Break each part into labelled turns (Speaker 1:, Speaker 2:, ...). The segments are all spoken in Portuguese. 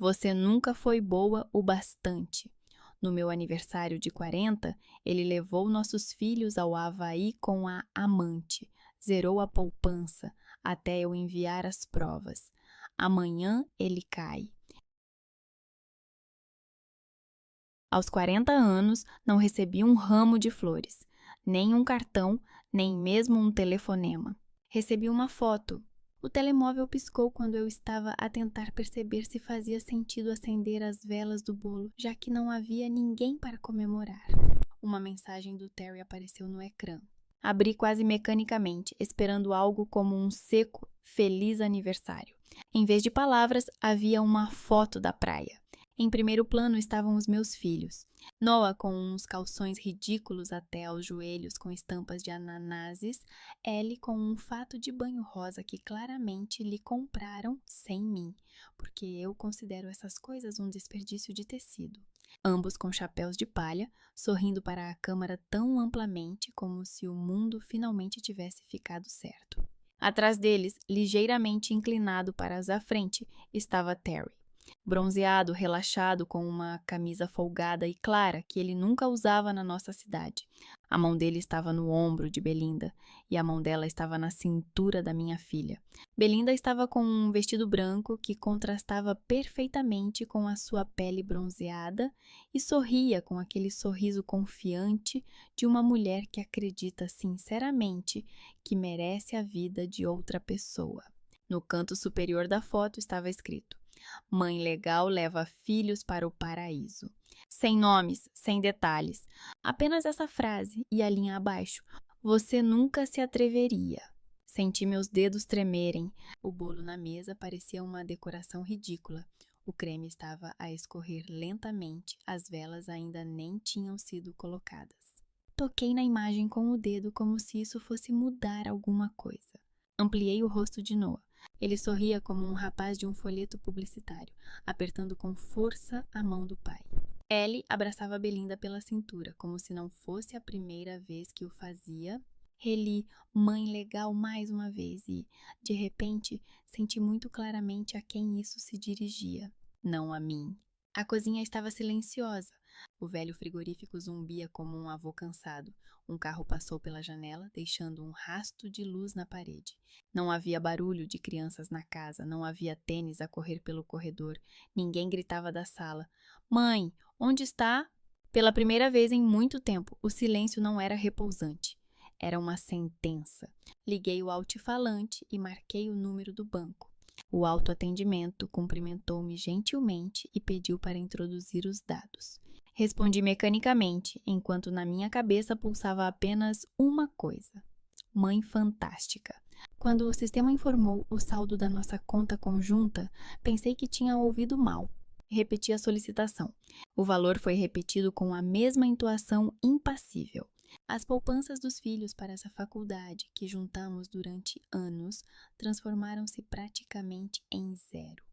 Speaker 1: Você nunca foi boa o bastante. No meu aniversário de 40, ele levou nossos filhos ao Havaí com a amante, zerou a poupança até eu enviar as provas. Amanhã ele cai. Aos 40 anos, não recebi um ramo de flores, nem um cartão, nem mesmo um telefonema. Recebi uma foto. O telemóvel piscou quando eu estava a tentar perceber se fazia sentido acender as velas do bolo, já que não havia ninguém para comemorar. Uma mensagem do Terry apareceu no ecrã. Abri quase mecanicamente, esperando algo como um seco "Feliz aniversário". Em vez de palavras, havia uma foto da praia. Em primeiro plano estavam os meus filhos. Noah com uns calções ridículos até aos joelhos com estampas de ananases, Ellie com um fato de banho rosa que claramente lhe compraram sem mim, porque eu considero essas coisas um desperdício de tecido. Ambos com chapéus de palha, sorrindo para a câmera tão amplamente como se o mundo finalmente tivesse ficado certo. Atrás deles, ligeiramente inclinado para as da frente, estava Terry. Bronzeado, relaxado, com uma camisa folgada e clara que ele nunca usava na nossa cidade. A mão dele estava no ombro de Belinda e a mão dela estava na cintura da minha filha. Belinda estava com um vestido branco que contrastava perfeitamente com a sua pele bronzeada e sorria com aquele sorriso confiante de uma mulher que acredita sinceramente que merece a vida de outra pessoa. No canto superior da foto estava escrito: "Mãe legal leva filhos para o paraíso". Sem nomes, sem detalhes. Apenas essa frase e a linha abaixo: "Você nunca se atreveria". Senti meus dedos tremerem. O bolo na mesa parecia uma decoração ridícula. O creme estava a escorrer lentamente, as velas ainda nem tinham sido colocadas. Toquei na imagem com o dedo como se isso fosse mudar alguma coisa. Ampliei o rosto de Noah. Ele sorria como um rapaz de um folheto publicitário, apertando com força a mão do pai. Ellie abraçava Belinda pela cintura, como se não fosse a primeira vez que o fazia. Reli "Mãe legal" mais uma vez e, de repente, senti muito claramente a quem isso se dirigia. Não a mim. A cozinha estava silenciosa. O velho frigorífico zumbia como um avô cansado. Um carro passou pela janela, deixando um rasto de luz na parede. Não havia barulho de crianças na casa, não havia tênis a correr pelo corredor. Ninguém gritava da sala: "Mãe, onde está?" Pela primeira vez em muito tempo, o silêncio não era repousante. Era uma sentença. Liguei o altifalante e marquei o número do banco. O autoatendimento cumprimentou-me gentilmente e pediu para introduzir os dados. Respondi mecanicamente, enquanto na minha cabeça pulsava apenas uma coisa: Mãe fantástica. Quando o sistema informou o saldo da nossa conta conjunta, pensei que tinha ouvido mal. Repeti a solicitação. O valor foi repetido com a mesma entoação impassível. As poupanças dos filhos para essa faculdade, que juntamos durante anos, transformaram-se praticamente em zero.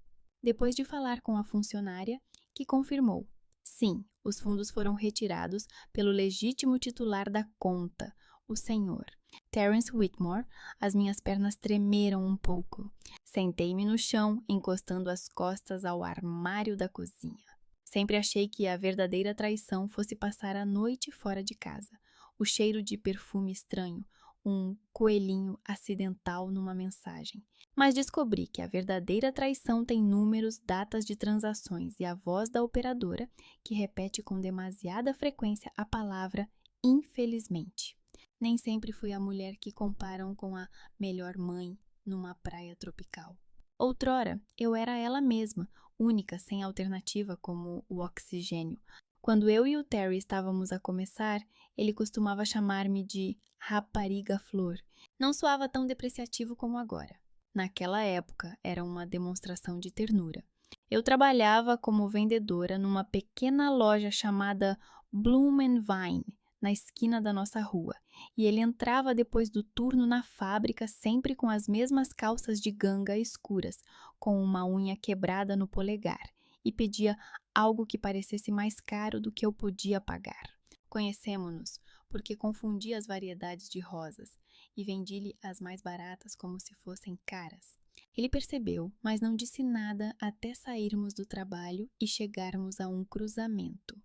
Speaker 1: Depois de falar com a funcionária, que confirmou: sim, os fundos foram retirados pelo legítimo titular da conta, o senhor Terence Whitmore, as minhas pernas tremeram um pouco. Sentei-me no chão, encostando as costas ao armário da cozinha. Sempre achei que a verdadeira traição fosse passar a noite fora de casa. O cheiro de perfume estranho, um coelhinho acidental numa mensagem. Mas descobri que a verdadeira traição tem números, datas de transações e a voz da operadora, que repete com demasiada frequência a palavra "infelizmente". Nem sempre fui a mulher que comparam com a melhor mãe numa praia tropical. Outrora, eu era ela mesma, única, sem alternativa como o oxigênio. Quando eu e o Terry estávamos a começar, ele costumava chamar-me de rapariga flor. Não soava tão depreciativo como agora. Naquela época, era uma demonstração de ternura. Eu trabalhava como vendedora numa pequena loja chamada Bloom and Vine, na esquina da nossa rua, e ele entrava depois do turno na fábrica sempre com as mesmas calças de ganga escuras, com uma unha quebrada no polegar, e pedia algo que parecesse mais caro do que eu podia pagar. Conhecemo-nos porque confundi as variedades de rosas e vendi-lhe as mais baratas como se fossem caras. Ele percebeu, mas não disse nada até sairmos do trabalho e chegarmos a um cruzamento.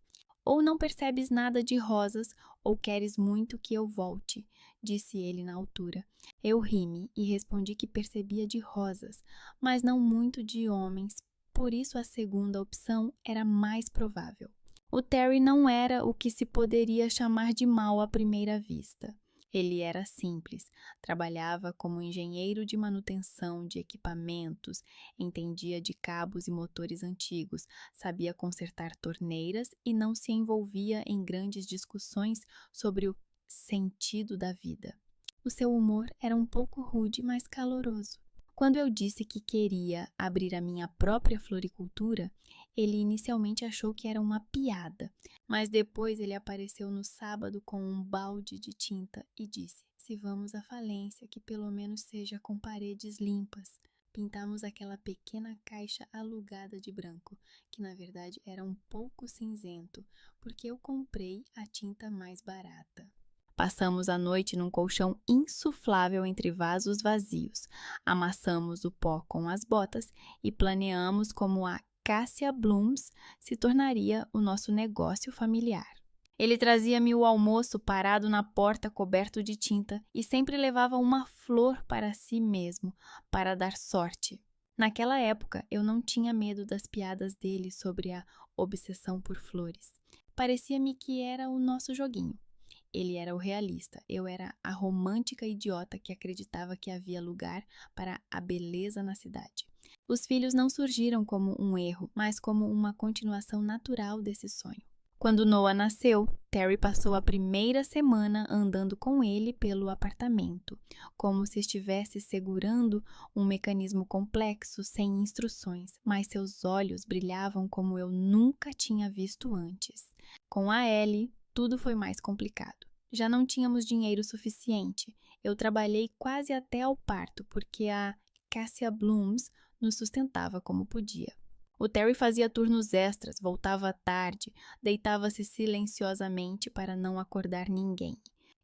Speaker 1: Ou não percebes nada de rosas, ou queres muito que eu volte, disse ele na altura. Eu ri-me e respondi que percebia de rosas, mas não muito de homens, por isso a segunda opção era mais provável. O Terry não era o que se poderia chamar de mau à primeira vista. Ele era simples, trabalhava como engenheiro de manutenção de equipamentos, entendia de cabos e motores antigos, sabia consertar torneiras e não se envolvia em grandes discussões sobre o sentido da vida. O seu humor era um pouco rude, mas caloroso. Quando eu disse que queria abrir a minha própria floricultura, ele inicialmente achou que era uma piada, mas depois ele apareceu no sábado com um balde de tinta e disse: "Se vamos à falência, que pelo menos seja com paredes limpas." Pintamos aquela pequena caixa alugada de branco, que na verdade era um pouco cinzento, porque eu comprei a tinta mais barata. Passamos a noite num colchão insuflável entre vasos vazios. Amassamos o pó com as botas e planeamos como a Cassia Blooms se tornaria o nosso negócio familiar. Ele trazia-me o almoço parado na porta coberto de tinta e sempre levava uma flor para si mesmo, para dar sorte. Naquela época, eu não tinha medo das piadas dele sobre a obsessão por flores. Parecia-me que era o nosso joguinho. Ele era o realista, eu era a romântica idiota que acreditava que havia lugar para a beleza na cidade. Os filhos não surgiram como um erro, mas como uma continuação natural desse sonho. Quando Noah nasceu, Terry passou a primeira semana andando com ele pelo apartamento, como se estivesse segurando um mecanismo complexo sem instruções, mas seus olhos brilhavam como eu nunca tinha visto antes. Com a Ellie, tudo foi mais complicado. Já não tínhamos dinheiro suficiente. Eu trabalhei quase até ao parto, porque a Cassia Blooms nos sustentava como podia. O Terry fazia turnos extras, voltava tarde, deitava-se silenciosamente para não acordar ninguém.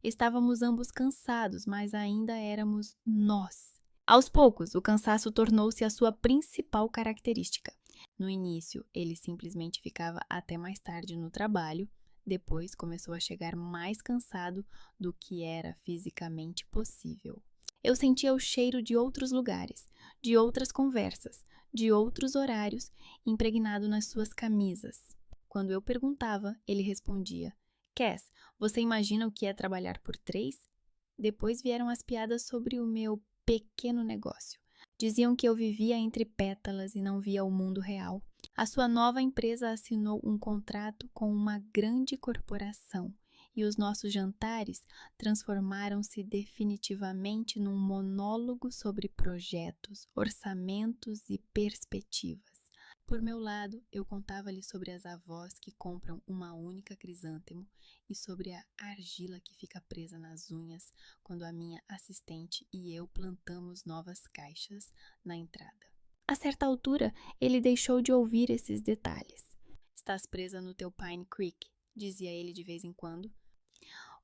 Speaker 1: Estávamos ambos cansados, mas ainda éramos nós. Aos poucos, o cansaço tornou-se a sua principal característica. No início, ele simplesmente ficava até mais tarde no trabalho. Depois começou a chegar mais cansado do que era fisicamente possível. Eu sentia o cheiro de outros lugares, de outras conversas, de outros horários, impregnado nas suas camisas. Quando eu perguntava, ele respondia: "Cass, você imagina o que é trabalhar por 3?" Depois vieram as piadas sobre o meu pequeno negócio. Diziam que eu vivia entre pétalas e não via o mundo real. A sua nova empresa assinou um contrato com uma grande corporação e os nossos jantares transformaram-se definitivamente num monólogo sobre projetos, orçamentos e perspectivas. Por meu lado, eu contava-lhe sobre as avós que compram uma única crisântemo e sobre a argila que fica presa nas unhas quando a minha assistente e eu plantamos novas caixas na entrada. A certa altura, ele deixou de ouvir esses detalhes. "Estás presa no teu Pine Creek", dizia ele de vez em quando.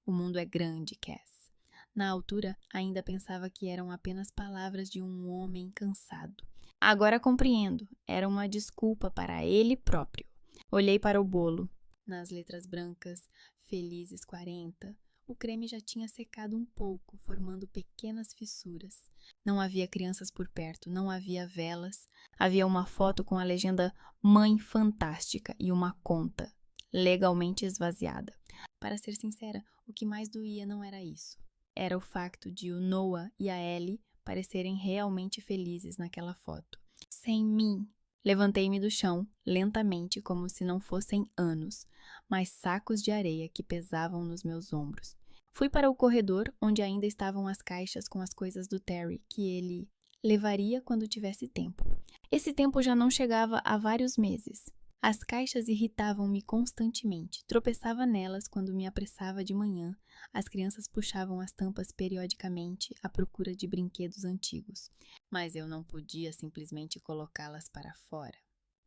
Speaker 1: "O mundo é grande, Cass." Na altura, ainda pensava que eram apenas palavras de um homem cansado. Agora compreendo, era uma desculpa para ele próprio. Olhei para o bolo. Nas letras brancas, Felizes 40, o creme já tinha secado um pouco, formando pequenas fissuras. Não havia crianças por perto, não havia velas. Havia uma foto com a legenda "Mãe Fantástica" e uma conta, legalmente esvaziada. Para ser sincera, o que mais doía não era isso. Era o facto de o Noah e a Ellie parecerem realmente felizes naquela foto. Sem mim. Levantei-me do chão, lentamente, como se não fossem anos, mas sacos de areia que pesavam nos meus ombros. Fui para o corredor, onde ainda estavam as caixas com as coisas do Terry, que ele levaria quando tivesse tempo. Esse tempo já não chegava há vários meses. As caixas irritavam-me constantemente. Tropeçava nelas quando me apressava de manhã. As crianças puxavam as tampas periodicamente à procura de brinquedos antigos. Mas eu não podia simplesmente colocá-las para fora.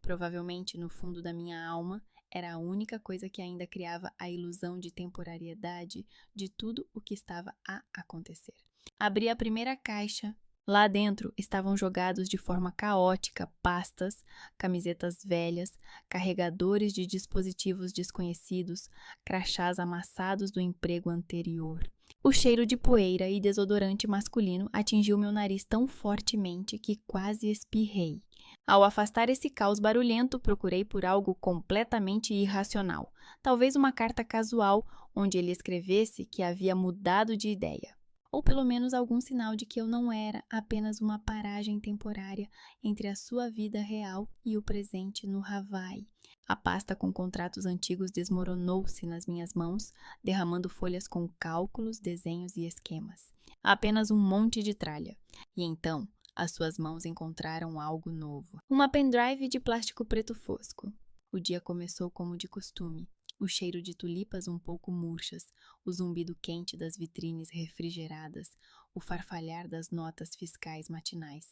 Speaker 1: Provavelmente, no fundo da minha alma, era a única coisa que ainda criava a ilusão de temporariedade de tudo o que estava a acontecer. Abri a primeira caixa Lá dentro estavam jogados de forma caótica pastas, camisetas velhas, carregadores de dispositivos desconhecidos, crachás amassados do emprego anterior. O cheiro de poeira e desodorante masculino atingiu meu nariz tão fortemente que quase espirrei. Ao afastar esse caos barulhento, procurei por algo completamente irracional, talvez uma carta casual onde ele escrevesse que havia mudado de ideia. Ou pelo menos algum sinal de que eu não era apenas uma paragem temporária entre a sua vida real e o presente no Havaí. A pasta com contratos antigos desmoronou-se nas minhas mãos, derramando folhas com cálculos, desenhos e esquemas. Apenas um monte de tralha. E então, as suas mãos encontraram algo novo. Uma pendrive de plástico preto fosco. O dia começou como de costume. O cheiro de tulipas um pouco murchas, o zumbido quente das vitrines refrigeradas, o farfalhar das notas fiscais matinais.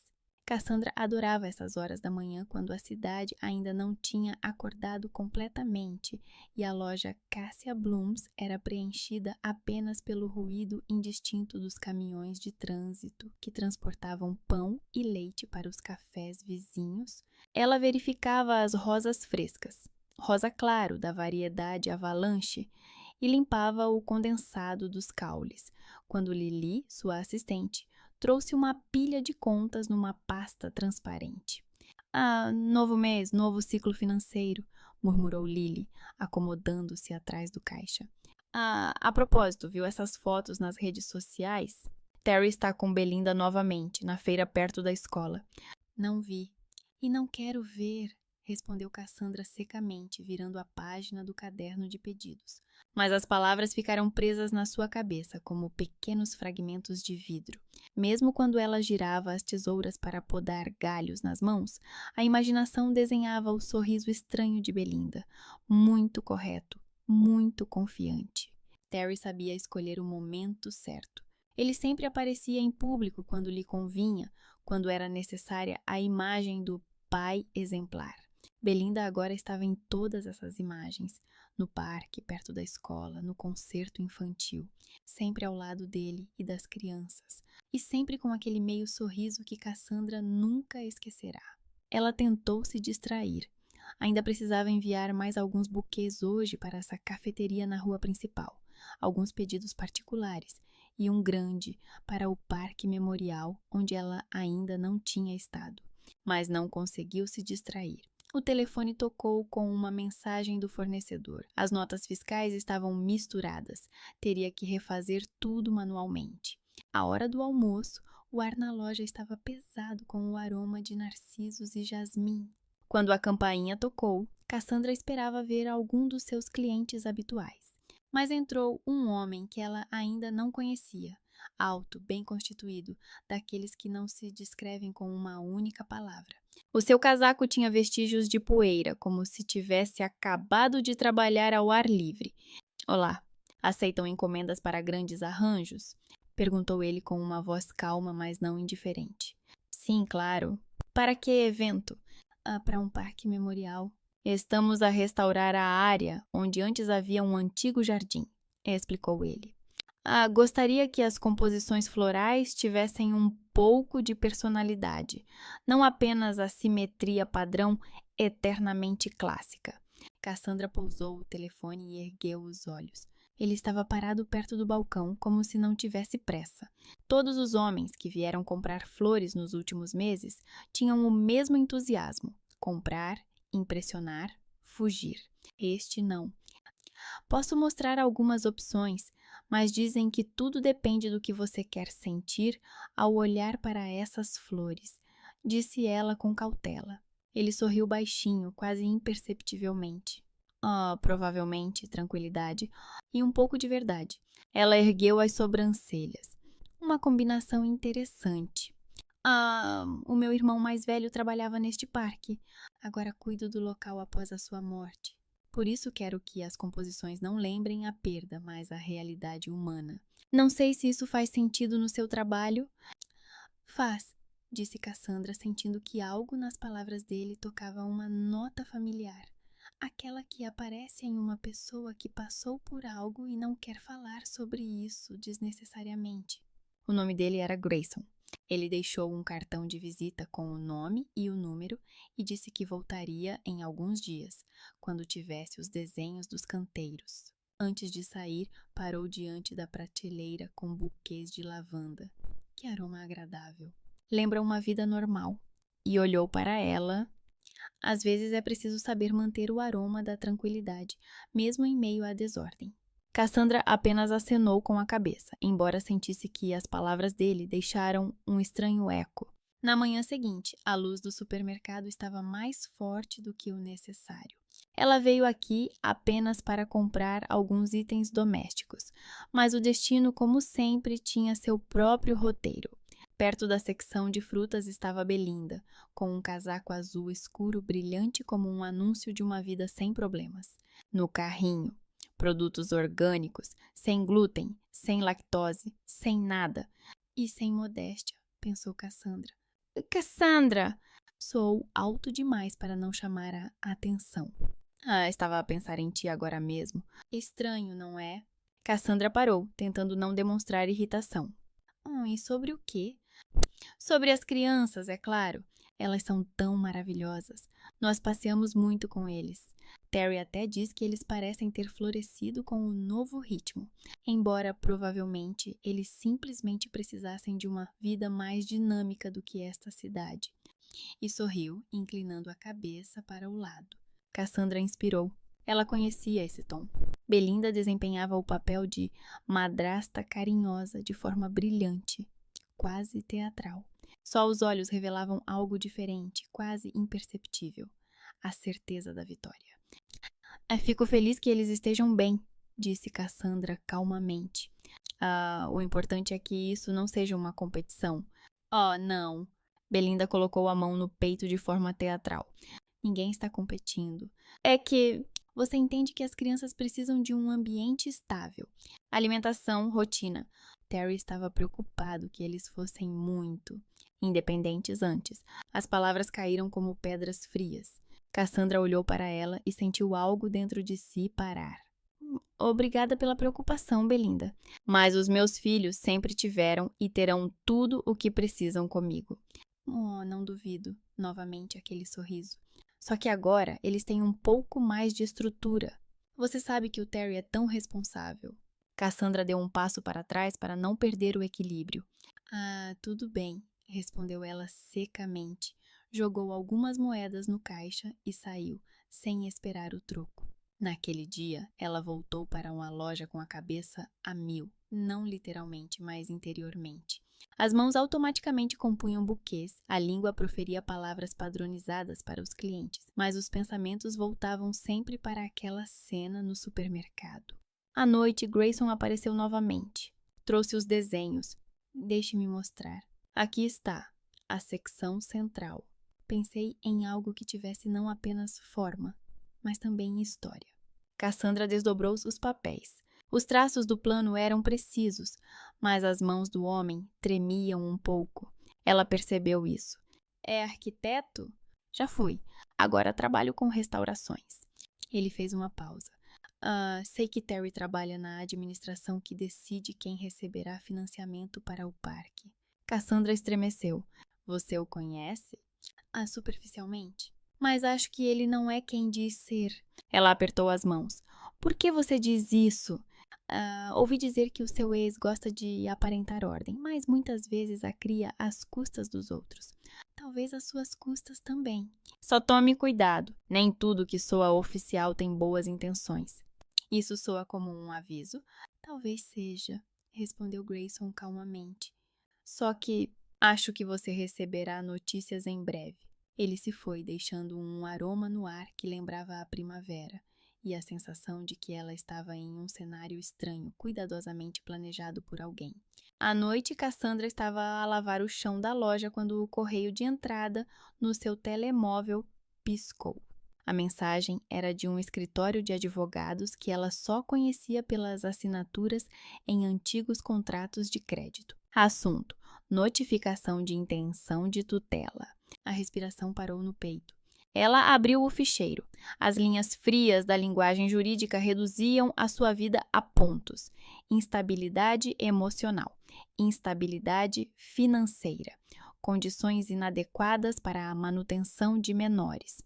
Speaker 1: Cassandra adorava essas horas da manhã quando a cidade ainda não tinha acordado completamente e a loja Cassia Blooms era preenchida apenas pelo ruído indistinto dos caminhões de trânsito que transportavam pão e leite para os cafés vizinhos. Ela verificava as rosas frescas, rosa claro da variedade Avalanche, e limpava o condensado dos caules, quando Lili, sua assistente, trouxe uma pilha de contas numa pasta transparente. Ah, novo mês, novo ciclo financeiro, murmurou Lili, acomodando-se atrás do caixa. Ah, a propósito, viu essas fotos nas redes sociais? Terry está com Belinda novamente, na feira perto da escola. Não vi. E não quero ver, respondeu Cassandra secamente, virando a página do caderno de pedidos. Mas as palavras ficaram presas na sua cabeça, como pequenos fragmentos de vidro. Mesmo quando ela girava as tesouras para podar galhos nas mãos, a imaginação desenhava o sorriso estranho de Belinda, muito correto, muito confiante. Terry sabia escolher o momento certo. Ele sempre aparecia em público quando lhe convinha, quando era necessária a imagem do pai exemplar. Belinda agora estava em todas essas imagens, no parque, perto da escola, no concerto infantil, sempre ao lado dele e das crianças, e sempre com aquele meio sorriso que Cassandra nunca esquecerá. Ela tentou se distrair. Ainda precisava enviar mais alguns buquês hoje para essa cafeteria na rua principal, alguns pedidos particulares, e um grande para o Parque Memorial, onde ela ainda não tinha estado. Mas não conseguiu se distrair. O telefone tocou com uma mensagem do fornecedor. As notas fiscais estavam misturadas. Teria que refazer tudo manualmente. À hora do almoço, o ar na loja estava pesado com o aroma de narcisos e jasmim. Quando a campainha tocou, Cassandra esperava ver algum dos seus clientes habituais. Mas entrou um homem que ela ainda não conhecia, alto, bem constituído, daqueles que não se descrevem com uma única palavra. O seu casaco tinha vestígios de poeira, como se tivesse acabado de trabalhar ao ar livre. Olá, aceitam encomendas para grandes arranjos? Perguntou ele com uma voz calma, mas não indiferente. Sim, claro. Para que evento? Para um parque memorial. Estamos a restaurar a área onde antes havia um antigo jardim, explicou ele. Gostaria que as composições florais tivessem um pouco de personalidade, não apenas a simetria padrão eternamente clássica. Cassandra pousou o telefone e ergueu os olhos. Ele estava parado perto do balcão, como se não tivesse pressa. Todos os homens que vieram comprar flores nos últimos meses tinham o mesmo entusiasmo: comprar, impressionar, fugir. Este não. Posso mostrar algumas opções, mas dizem que tudo depende do que você quer sentir ao olhar para essas flores, disse ela com cautela. Ele sorriu baixinho, quase imperceptivelmente. Provavelmente, tranquilidade e um pouco de verdade. Ela ergueu as sobrancelhas. Uma combinação interessante. O meu irmão mais velho trabalhava neste parque. Agora cuido do local após a sua morte. Por isso quero que as composições não lembrem a perda, mas a realidade humana. Não sei se isso faz sentido no seu trabalho. Faz, disse Cassandra, sentindo que algo nas palavras dele tocava uma nota familiar. Aquela que aparece em uma pessoa que passou por algo e não quer falar sobre isso desnecessariamente. O nome dele era Grayson. Ele deixou um cartão de visita com o nome e o número e disse que voltaria em alguns dias, quando tivesse os desenhos dos canteiros. Antes de sair, parou diante da prateleira com buquês de lavanda. Que aroma agradável! Lembra uma vida normal. E olhou para ela. Às vezes é preciso saber manter o aroma da tranquilidade, mesmo em meio à desordem. Cassandra apenas acenou com a cabeça, embora sentisse que as palavras dele deixaram um estranho eco. Na manhã seguinte, a luz do supermercado estava mais forte do que o necessário. Ela veio aqui apenas para comprar alguns itens domésticos, mas o destino, como sempre, tinha seu próprio roteiro. Perto da secção de frutas estava Belinda, com um casaco azul escuro brilhante como um anúncio de uma vida sem problemas. No carrinho, produtos orgânicos, sem glúten, sem lactose, sem nada. E sem modéstia, pensou Cassandra. Cassandra! Soou alto demais para não chamar a atenção. Estava a pensar em ti agora mesmo. Estranho, não é? Cassandra parou, tentando não demonstrar irritação. E sobre o quê? Sobre as crianças, é claro. Elas são tão maravilhosas. Nós passeamos muito com eles. Terry até diz que eles parecem ter florescido com um novo ritmo, embora provavelmente eles simplesmente precisassem de uma vida mais dinâmica do que esta cidade. E sorriu, inclinando a cabeça para o lado. Cassandra inspirou. Ela conhecia esse tom. Belinda desempenhava o papel de madrasta carinhosa de forma brilhante, quase teatral. Só os olhos revelavam algo diferente, quase imperceptível. A certeza da vitória. Fico feliz que eles estejam bem, disse Cassandra calmamente. O importante é que isso não seja uma competição. Não. Belinda colocou a mão no peito de forma teatral. Ninguém está competindo. É que você entende que as crianças precisam de um ambiente estável. Alimentação, rotina. Terry estava preocupado que eles fossem muito independentes antes. As palavras caíram como pedras frias. Cassandra olhou para ela e sentiu algo dentro de si parar. Obrigada pela preocupação, Belinda. Mas os meus filhos sempre tiveram e terão tudo o que precisam comigo. Não duvido. Novamente aquele sorriso. Só que agora eles têm um pouco mais de estrutura. Você sabe que o Terry é tão responsável. Cassandra deu um passo para trás para não perder o equilíbrio. Tudo bem, respondeu ela secamente. Jogou algumas moedas no caixa e saiu, sem esperar o troco. Naquele dia, ela voltou para uma loja com a cabeça a mil, não literalmente, mas interiormente. As mãos automaticamente compunham buquês, a língua proferia palavras padronizadas para os clientes, mas os pensamentos voltavam sempre para aquela cena no supermercado. À noite, Grayson apareceu novamente. Trouxe os desenhos. Deixe-me mostrar. Aqui está, a secção central. Pensei em algo que tivesse não apenas forma, mas também história. Cassandra desdobrou os papéis. Os traços do plano eram precisos, mas as mãos do homem tremiam um pouco. Ela percebeu isso. É arquiteto? Já fui. Agora trabalho com restaurações. Ele fez uma pausa. Sei que Terry trabalha na administração que decide quem receberá financiamento para o parque. Cassandra estremeceu. Você o conhece? Superficialmente. Mas acho que ele não é quem diz ser. Ela apertou as mãos. Por que você diz isso? Ouvi dizer que o seu ex gosta de aparentar ordem, mas muitas vezes a cria às custas dos outros. Talvez às suas custas também. Só tome cuidado. Nem tudo que soa oficial tem boas intenções. Isso soa como um aviso? Talvez seja, respondeu Grayson calmamente. Só que acho que você receberá notícias em breve. Ele se foi, deixando um aroma no ar que lembrava a primavera e a sensação de que ela estava em um cenário estranho, cuidadosamente planejado por alguém. À noite, Cassandra estava a lavar o chão da loja quando o correio de entrada no seu telemóvel piscou. A mensagem era de um escritório de advogados que ela só conhecia pelas assinaturas em antigos contratos de crédito. Assunto: notificação de intenção de tutela. A respiração parou no peito. Ela abriu o ficheiro. As linhas frias da linguagem jurídica reduziam a sua vida a pontos: instabilidade emocional, instabilidade financeira, condições inadequadas para a manutenção de menores.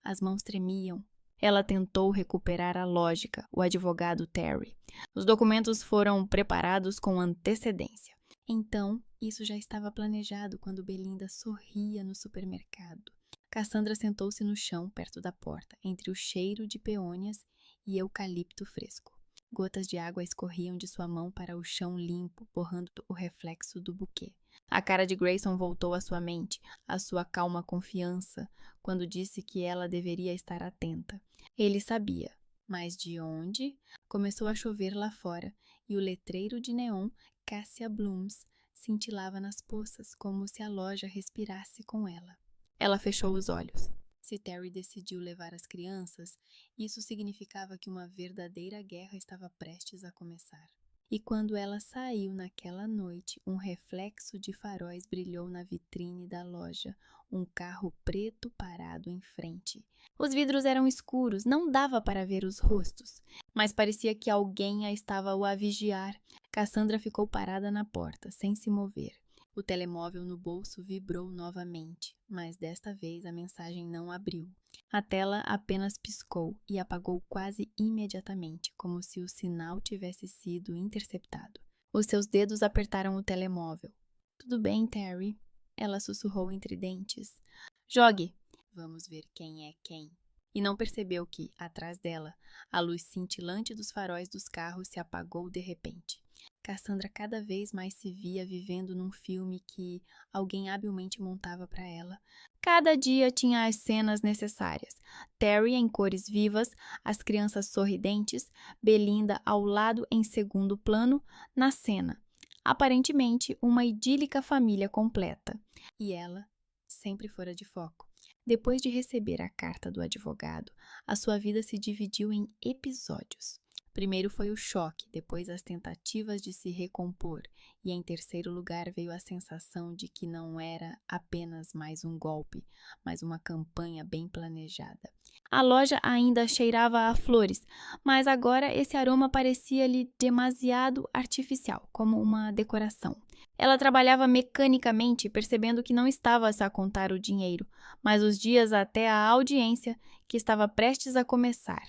Speaker 1: As mãos tremiam. Ela tentou recuperar a lógica, o advogado Terry. Os documentos foram preparados com antecedência. Então, isso já estava planejado quando Belinda sorria no supermercado. Cassandra sentou-se no chão perto da porta, entre o cheiro de peônias e eucalipto fresco. Gotas de água escorriam de sua mão para o chão limpo, borrando o reflexo do buquê. A cara de Grayson voltou à sua mente, a sua calma confiança, quando disse que ela deveria estar atenta. Ele sabia, mas de onde? Começou a chover lá fora, e o letreiro de neon Cassia Blooms cintilava nas poças, como se a loja respirasse com ela. Ela fechou os olhos. Se Terry decidiu levar as crianças, isso significava que uma verdadeira guerra estava prestes a começar. E quando ela saiu naquela noite, um reflexo de faróis brilhou na vitrine da loja, um carro preto parado em frente. Os vidros eram escuros, não dava para ver os rostos, mas parecia que alguém estava a vigiar. Cassandra ficou parada na porta, sem se mover. O telemóvel no bolso vibrou novamente, mas desta vez a mensagem não abriu. A tela apenas piscou e apagou quase imediatamente, como se o sinal tivesse sido interceptado. Os seus dedos apertaram o telemóvel. Tudo bem, Terry? Ela sussurrou entre dentes. Jogue! Vamos ver quem é quem. E não percebeu que, atrás dela, a luz cintilante dos faróis dos carros se apagou de repente. Cassandra cada vez mais se via vivendo num filme que alguém habilmente montava para ela. Cada dia tinha as cenas necessárias. Terry em cores vivas, as crianças sorridentes, Belinda ao lado em segundo plano, na cena. Aparentemente, uma idílica família completa. E ela sempre fora de foco. Depois de receber a carta do advogado, a sua vida se dividiu em episódios. Primeiro foi o choque, depois as tentativas de se recompor, e em terceiro lugar veio a sensação de que não era apenas mais um golpe, mas uma campanha bem planejada. A loja ainda cheirava a flores, mas agora esse aroma parecia-lhe demasiado artificial, como uma decoração. Ela trabalhava mecanicamente, percebendo que não estava a contar o dinheiro, mas os dias até a audiência, que estava prestes a começar.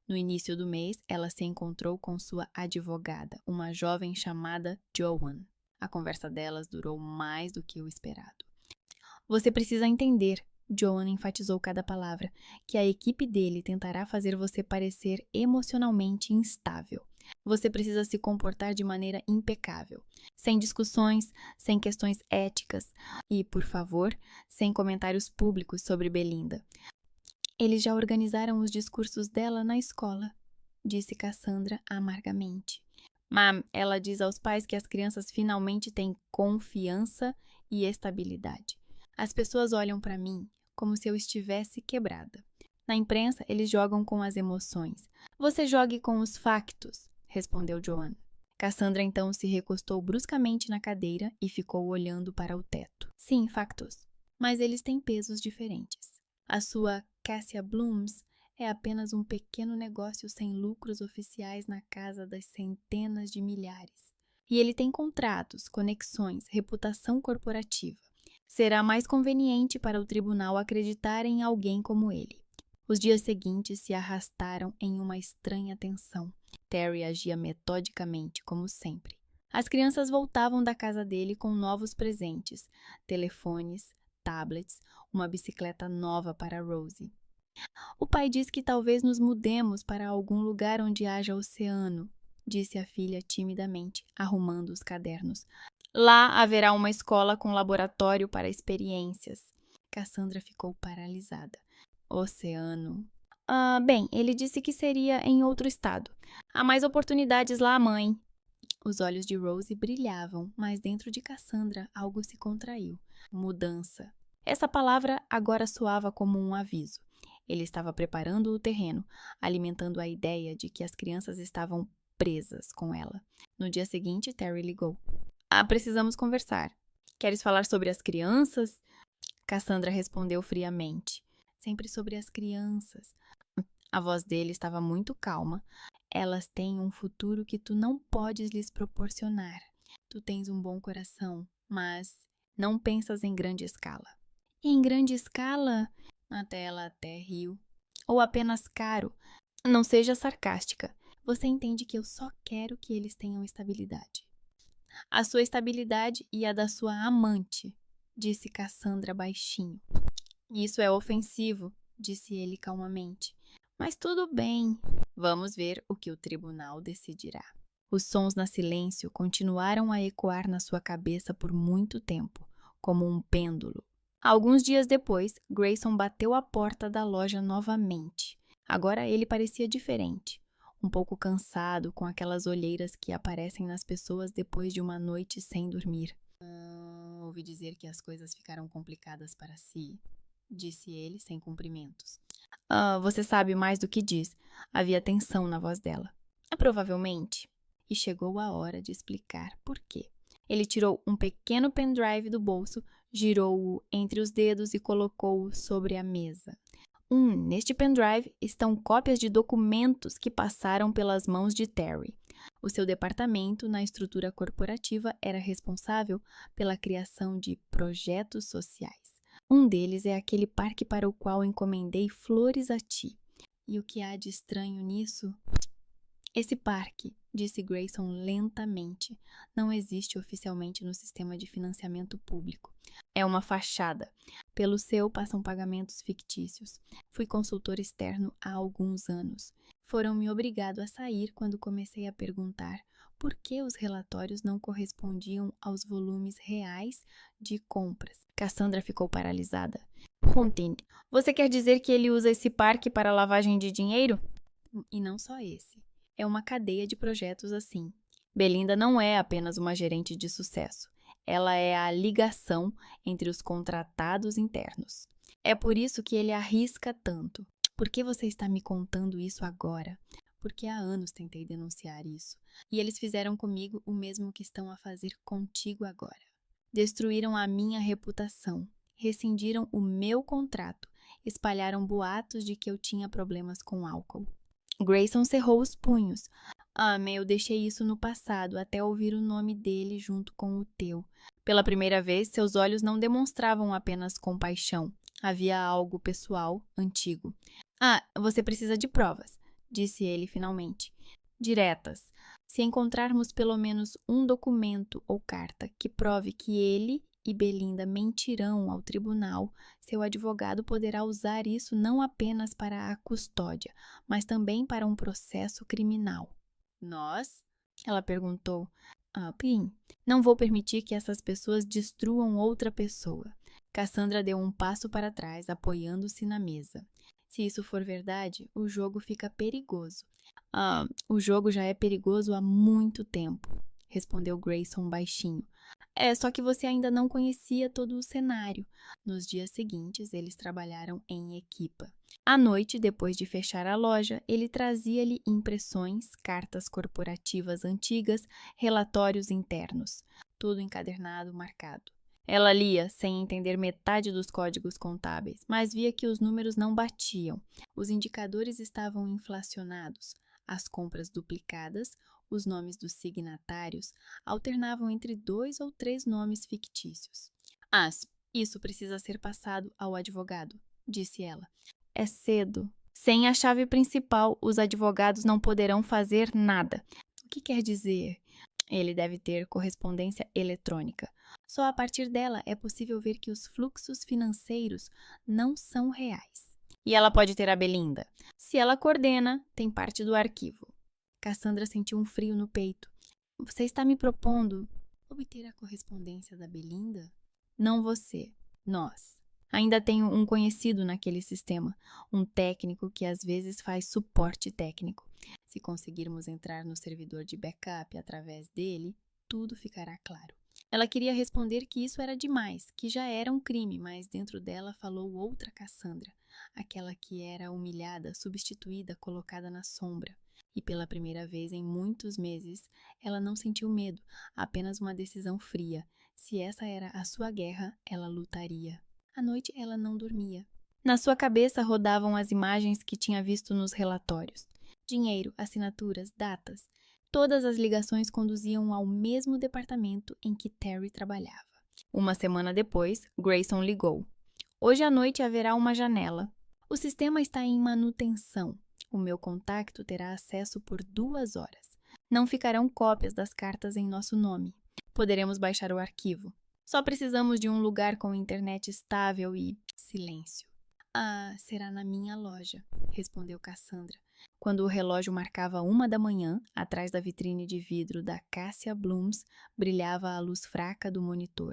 Speaker 1: No início do mês, ela se encontrou com sua advogada, uma jovem chamada Joan. A conversa delas durou mais do que o esperado. Você precisa entender, Joan enfatizou cada palavra, que a equipe dele tentará fazer você parecer emocionalmente instável. Você precisa se comportar de maneira impecável, sem discussões, sem questões éticas e, por favor, sem comentários públicos sobre Belinda. Eles já organizaram os discursos dela na escola, disse Cassandra amargamente. Mas ela diz aos pais que as crianças finalmente têm confiança e estabilidade. As pessoas olham para mim como se eu estivesse quebrada. Na imprensa, eles jogam com as emoções. Você jogue com os factos, respondeu Joan. Cassandra então se recostou bruscamente na cadeira e ficou olhando para o teto. Sim, factos, mas eles têm pesos diferentes. A sua Cassia Blooms é apenas um pequeno negócio sem lucros oficiais na casa das centenas de milhares. E ele tem contratos, conexões, reputação corporativa. Será mais conveniente para o tribunal acreditar em alguém como ele. Os dias seguintes se arrastaram em uma estranha tensão. Terry agia metodicamente, como sempre. As crianças voltavam da casa dele com novos presentes, telefones, tablets, uma bicicleta nova para Rosie. O pai diz que talvez nos mudemos para algum lugar onde haja oceano, disse a filha timidamente, arrumando os cadernos. Lá haverá uma escola com laboratório para experiências. Cassandra ficou paralisada. Oceano. Bem, ele disse que seria em outro estado. Há mais oportunidades lá, mãe. Os olhos de Rosie brilhavam, mas dentro de Cassandra algo se contraiu. Mudança. Essa palavra agora soava como um aviso. Ele estava preparando o terreno, alimentando a ideia de que as crianças estavam presas com ela. No dia seguinte, Terry ligou. Precisamos conversar. Queres falar sobre as crianças? Cassandra respondeu friamente. sempre sobre as crianças. A voz dele estava muito calma. Elas têm um futuro que tu não podes lhes proporcionar. Tu tens um bom coração, mas não pensas em grande escala. Em grande escala? Ela até riu. Ou apenas caro. Não seja sarcástica. Você entende que eu só quero que eles tenham estabilidade. A sua estabilidade e a da sua amante, disse Cassandra baixinho. Isso é ofensivo, disse ele calmamente. Mas tudo bem. Vamos ver o que o tribunal decidirá. Os sons na silêncio continuaram a ecoar na sua cabeça por muito tempo, como um pêndulo. Alguns dias depois, Grayson bateu à porta da loja novamente. Agora ele parecia diferente, um pouco cansado, com aquelas olheiras que aparecem nas pessoas depois de uma noite sem dormir. Ouvi dizer que as coisas ficaram complicadas para si, disse ele sem cumprimentos. Você sabe mais do que diz. Havia tensão na voz dela. Provavelmente. E chegou a hora de explicar por quê. Ele tirou um pequeno pendrive do bolso, girou-o entre os dedos e colocou-o sobre a mesa. Neste pendrive estão cópias de documentos que passaram pelas mãos de Terry. O seu departamento na estrutura corporativa era responsável pela criação de projetos sociais. Um deles é aquele parque para o qual encomendei flores a ti. E o que há de estranho nisso? Esse parque, disse Grayson lentamente, não existe oficialmente no sistema de financiamento público. É uma fachada. Pelo seu passam pagamentos fictícios. Fui consultor externo há alguns anos. Foram-me obrigado a sair quando comecei a perguntar por que os relatórios não correspondiam aos volumes reais de compras. Cassandra ficou paralisada. Contine. Você quer dizer que ele usa esse parque para lavagem de dinheiro? E não só esse. É uma cadeia de projetos assim. Belinda não é apenas uma gerente de sucesso. Ela é a ligação entre os contratados internos. É por isso que ele arrisca tanto. Por que você está me contando isso agora? Porque há anos tentei denunciar isso. E eles fizeram comigo o mesmo que estão a fazer contigo agora. Destruíram a minha reputação. Rescindiram o meu contrato. Espalharam boatos de que eu tinha problemas com álcool. Grayson cerrou os punhos. Eu deixei isso no passado, até ouvir o nome dele junto com o teu. Pela primeira vez, seus olhos não demonstravam apenas compaixão. Havia algo pessoal, antigo. Você precisa de provas, disse ele finalmente. Diretas. Se encontrarmos pelo menos um documento ou carta que prove que ele e Belinda mentirão ao tribunal, seu advogado poderá usar isso não apenas para a custódia, mas também para um processo criminal. Nós? Ela perguntou. Pim, não vou permitir que essas pessoas destruam outra pessoa. Cassandra deu um passo para trás, apoiando-se na mesa. Se isso for verdade, o jogo fica perigoso. O jogo já é perigoso há muito tempo, respondeu Grayson baixinho. Só que você ainda não conhecia todo o cenário. Nos dias seguintes, eles trabalharam em equipa. À noite, depois de fechar a loja, ele trazia-lhe impressões, cartas corporativas antigas, relatórios internos. Tudo encadernado, marcado. Ela lia, sem entender metade dos códigos contábeis, mas via que os números não batiam. Os indicadores estavam inflacionados. As compras duplicadas, os nomes dos signatários alternavam entre 2 ou 3 nomes fictícios. Isso precisa ser passado ao advogado, disse ela. É cedo. Sem a chave principal, os advogados não poderão fazer nada. O que quer dizer? Ele deve ter correspondência eletrônica. Só a partir dela é possível ver que os fluxos financeiros não são reais. E ela pode ter a Belinda. Se ela coordena, tem parte do arquivo. Cassandra sentiu um frio no peito. Você está me propondo obter a correspondência da Belinda? Não você, nós. Ainda tenho um conhecido naquele sistema, um técnico que às vezes faz suporte técnico. Se conseguirmos entrar no servidor de backup através dele, tudo ficará claro. Ela queria responder que isso era demais, que já era um crime, mas dentro dela falou outra Cassandra, aquela que era humilhada, substituída, colocada na sombra. E pela primeira vez em muitos meses, ela não sentiu medo, apenas uma decisão fria. Se essa era a sua guerra, ela lutaria. À noite ela não dormia. Na sua cabeça rodavam as imagens que tinha visto nos relatórios. Dinheiro, assinaturas, datas. Todas as ligações conduziam ao mesmo departamento em que Terry trabalhava. Uma semana depois, Grayson ligou. Hoje à noite haverá uma janela. O sistema está em manutenção. O meu contacto terá acesso por 2 horas. Não ficarão cópias das cartas em nosso nome. Poderemos baixar o arquivo. Só precisamos de um lugar com internet estável e silêncio. Será na minha loja, respondeu Cassandra. Quando o relógio marcava 1 da manhã, atrás da vitrine de vidro da Cassia Blooms, brilhava a luz fraca do monitor.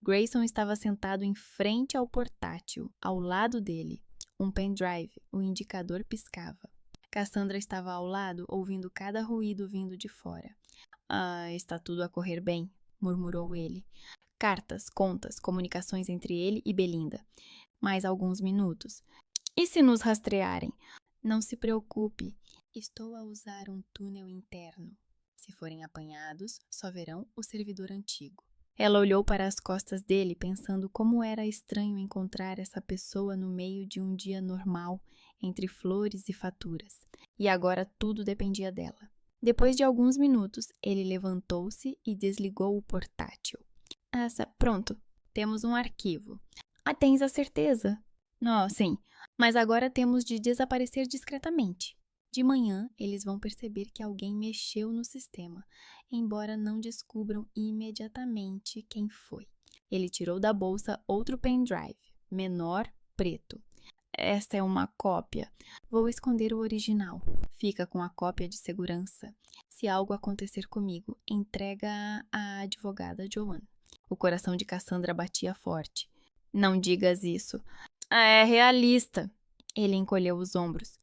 Speaker 1: Grayson estava sentado em frente ao portátil, ao lado dele. Um pendrive, o indicador piscava. Cassandra estava ao lado, ouvindo cada ruído vindo de fora. Está tudo a correr bem, murmurou ele. Cartas, contas, comunicações entre ele e Belinda. Mais alguns minutos. E se nos rastrearem? Não se preocupe, estou a usar um túnel interno. Se forem apanhados, só verão o servidor antigo. Ela olhou para as costas dele, pensando como era estranho encontrar essa pessoa no meio de um dia normal, entre flores e faturas. E agora tudo dependia dela. Depois de alguns minutos, ele levantou-se e desligou o portátil. Pronto, temos um arquivo. Tens a certeza? Sim, mas agora temos de desaparecer discretamente. De manhã, eles vão perceber que alguém mexeu no sistema, embora não descubram imediatamente quem foi. Ele tirou da bolsa outro pendrive, menor, preto. Esta é uma cópia. Vou esconder o original. Fica com a cópia de segurança. Se algo acontecer comigo, entrega à advogada Joanne. O coração de Cassandra batia forte. Não digas isso. É realista. Ele encolheu os ombros.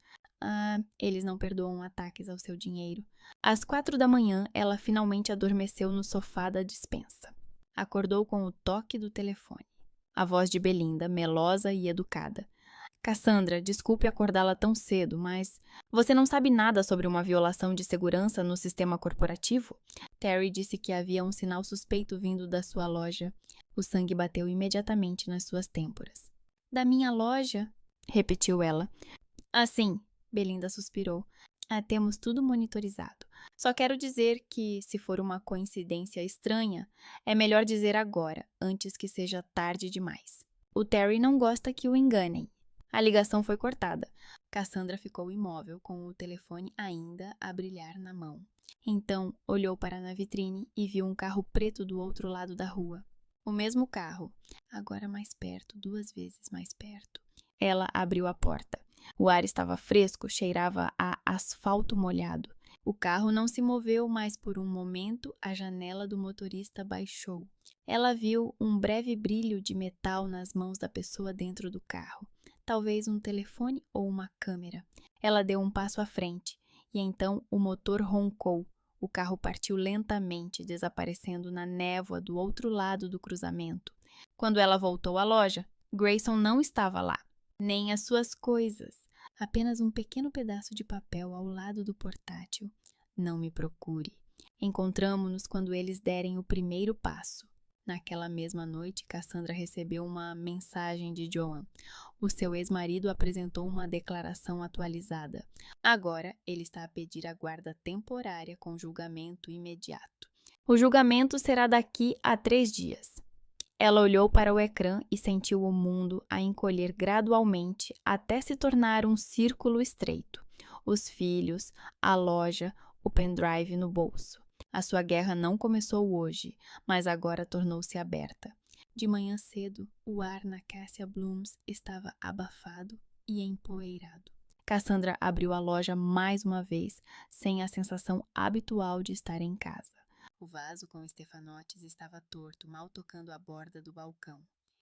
Speaker 1: Eles não perdoam ataques ao seu dinheiro. Às 4 da manhã, ela finalmente adormeceu no sofá da despensa. Acordou com o toque do telefone. A voz de Belinda, melosa e educada. Cassandra, desculpe acordá-la tão cedo, mas você não sabe nada sobre uma violação de segurança no sistema corporativo? Terry disse que havia um sinal suspeito vindo da sua loja. O sangue bateu imediatamente nas suas têmporas. Da minha loja? Repetiu ela. Sim, Belinda suspirou. Temos tudo monitorizado. Só quero dizer que, se for uma coincidência estranha, é melhor dizer agora, antes que seja tarde demais. O Terry não gosta que o enganem. A ligação foi cortada. Cassandra ficou imóvel, com o telefone ainda a brilhar na mão. Então, olhou para na vitrine e viu um carro preto do outro lado da rua. O mesmo carro, agora mais perto, 2 vezes mais perto. Ela abriu a porta. O ar estava fresco, cheirava a asfalto molhado. O carro não se moveu, mas por um momento a janela do motorista baixou. Ela viu um breve brilho de metal nas mãos da pessoa dentro do carro. Talvez um telefone ou uma câmera. Ela deu um passo à frente, e então o motor roncou. O carro partiu lentamente, desaparecendo na névoa do outro lado do cruzamento. Quando ela voltou à loja, Grayson não estava lá, nem as suas coisas. Apenas um pequeno pedaço de papel ao lado do portátil. Não me procure. Encontramo-nos quando eles derem o primeiro passo. Naquela mesma noite, Cassandra recebeu uma mensagem de Joanne. O seu ex-marido apresentou uma declaração atualizada. Agora, ele está a pedir a guarda temporária com julgamento imediato. O julgamento será daqui a 3 dias. Ela olhou para o ecrã e sentiu o mundo a encolher gradualmente até se tornar um círculo estreito. Os filhos, a loja, o pendrive no bolso. A sua guerra não começou hoje, mas agora tornou-se aberta. De manhã cedo, o ar na Cassia Blooms estava abafado e empoeirado. Cassandra abriu a loja mais uma vez, sem a sensação habitual de estar em casa. O vaso com estefanotes estava torto, mal tocando a borda do balcão.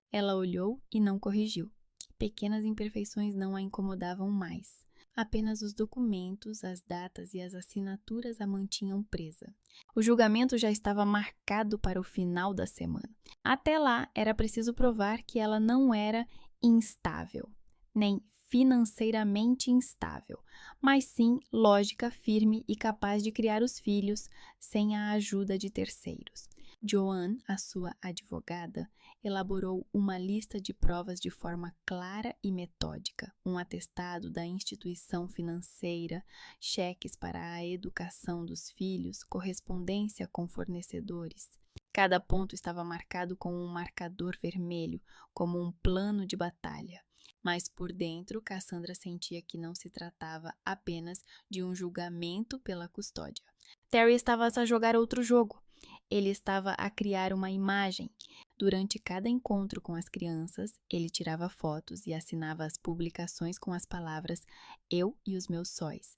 Speaker 1: Ela olhou e não corrigiu. Pequenas imperfeições não a incomodavam mais. Apenas os documentos, as datas e as assinaturas a mantinham presa. O julgamento já estava marcado para o final da semana. Até lá, era preciso provar que ela não era instável, nem financeiramente instável, mas sim lógica, firme e capaz de criar os filhos sem a ajuda de terceiros. Joanne, a sua advogada, elaborou uma lista de provas de forma clara e metódica, um atestado da instituição financeira, cheques para a educação dos filhos, correspondência com fornecedores. Cada ponto estava marcado com um marcador vermelho, como um plano de batalha. Mas por dentro, Cassandra sentia que não se tratava apenas de um julgamento pela custódia. Terry estava a jogar outro jogo. Ele estava a criar uma imagem. Durante cada encontro com as crianças, ele tirava fotos e assinava as publicações com as palavras "Eu e os meus sóis".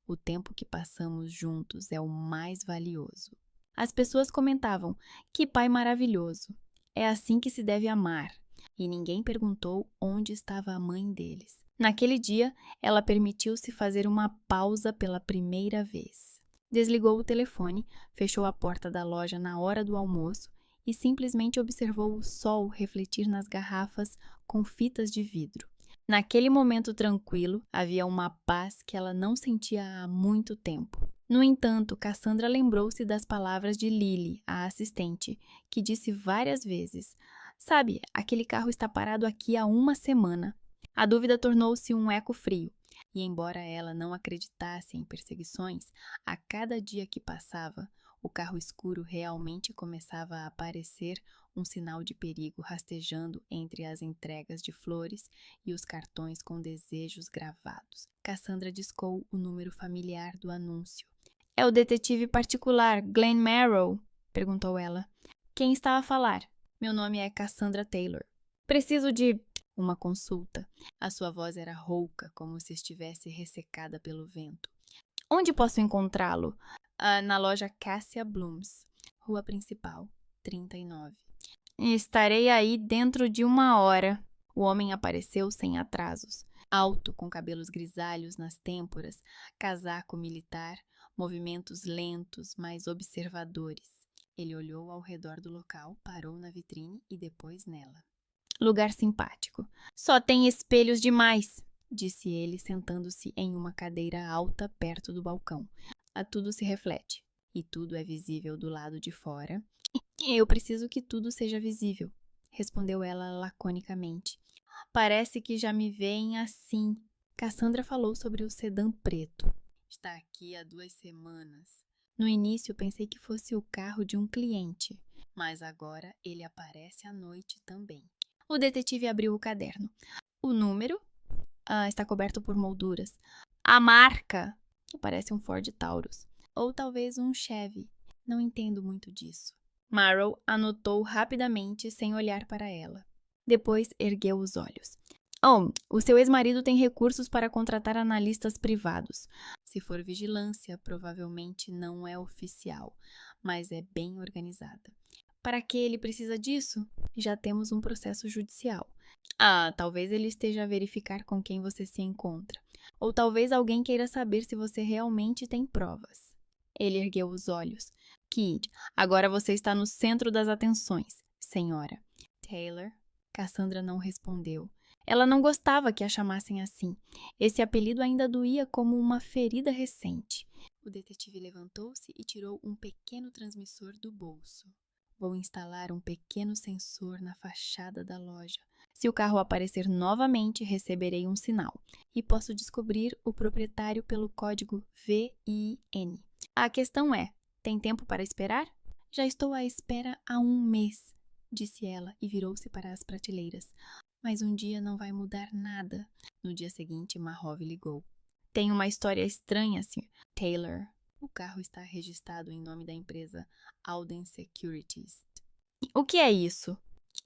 Speaker 1: O tempo que passamos juntos é o mais valioso. As pessoas comentavam: "Que pai maravilhoso! É assim que se deve amar." E ninguém perguntou onde estava a mãe deles. Naquele dia, ela permitiu-se fazer uma pausa pela primeira vez. Desligou o telefone, fechou a porta da loja na hora do almoço e simplesmente observou o sol refletir nas garrafas com fitas de vidro. Naquele momento tranquilo, havia uma paz que ela não sentia há muito tempo. No entanto, Cassandra lembrou-se das palavras de Lily, a assistente, que disse várias vezes: "Sabe, aquele carro está parado aqui há uma semana." A dúvida tornou-se um eco frio. E embora ela não acreditasse em perseguições, a cada dia que passava, o carro escuro realmente começava a aparecer um sinal de perigo rastejando entre as entregas de flores e os cartões com desejos gravados. Cassandra discou o número familiar do anúncio. "É o detetive particular, Glenn Merrill?" perguntou ela. "Quem está a falar?" "Meu nome é Cassandra Taylor. Preciso de uma consulta." A sua voz era rouca, como se estivesse ressecada pelo vento. "Onde posso encontrá-lo?" "Na loja Cassia Blooms, rua principal, 39. "Estarei aí dentro de 1 hora." O homem apareceu sem atrasos. Alto, com cabelos grisalhos nas têmporas, casaco militar, movimentos lentos, mas observadores. Ele olhou ao redor do local, parou na vitrine e depois nela. "Lugar simpático. Só tem espelhos demais", disse ele, sentando-se em uma cadeira alta perto do balcão. "A tudo se reflete, e tudo é visível do lado de fora." "Eu preciso que tudo seja visível", respondeu ela laconicamente. "Parece que já me veem assim." Cassandra falou sobre o sedã preto. "Está aqui há 2 semanas. No início pensei que fosse o carro de um cliente, mas agora ele aparece à noite também." O detetive abriu o caderno. "O número?" "Está coberto por molduras." "A marca?" "Parece um Ford Taurus. Ou talvez um Chevy. Não entendo muito disso." Merrill anotou rapidamente, sem olhar para ela. Depois ergueu os olhos. "Oh, o seu ex-marido tem recursos para contratar analistas privados. Se for vigilância, provavelmente não é oficial, mas é bem organizada." "Para que ele precisa disso? Já temos um processo judicial." Talvez ele esteja a verificar com quem você se encontra. Ou talvez alguém queira saber se você realmente tem provas." Ele ergueu os olhos. "Kid, agora você está no centro das atenções, senhora." "Taylor?" Cassandra não respondeu. Ela não gostava que a chamassem assim. Esse apelido ainda doía como uma ferida recente. O detetive levantou-se e tirou um pequeno transmissor do bolso. "Vou instalar um pequeno sensor na fachada da loja. Se o carro aparecer novamente, receberei um sinal. E posso descobrir o proprietário pelo código VIN. A questão é, tem tempo para esperar?" "Já estou à espera há 1 mês, disse ela e virou-se para as prateleiras. "Mas um dia não vai mudar nada." No dia seguinte, Marrove ligou. "Tem uma história estranha, Sr. Taylor. O carro está registrado em nome da empresa Alden Securities." "O que é isso?"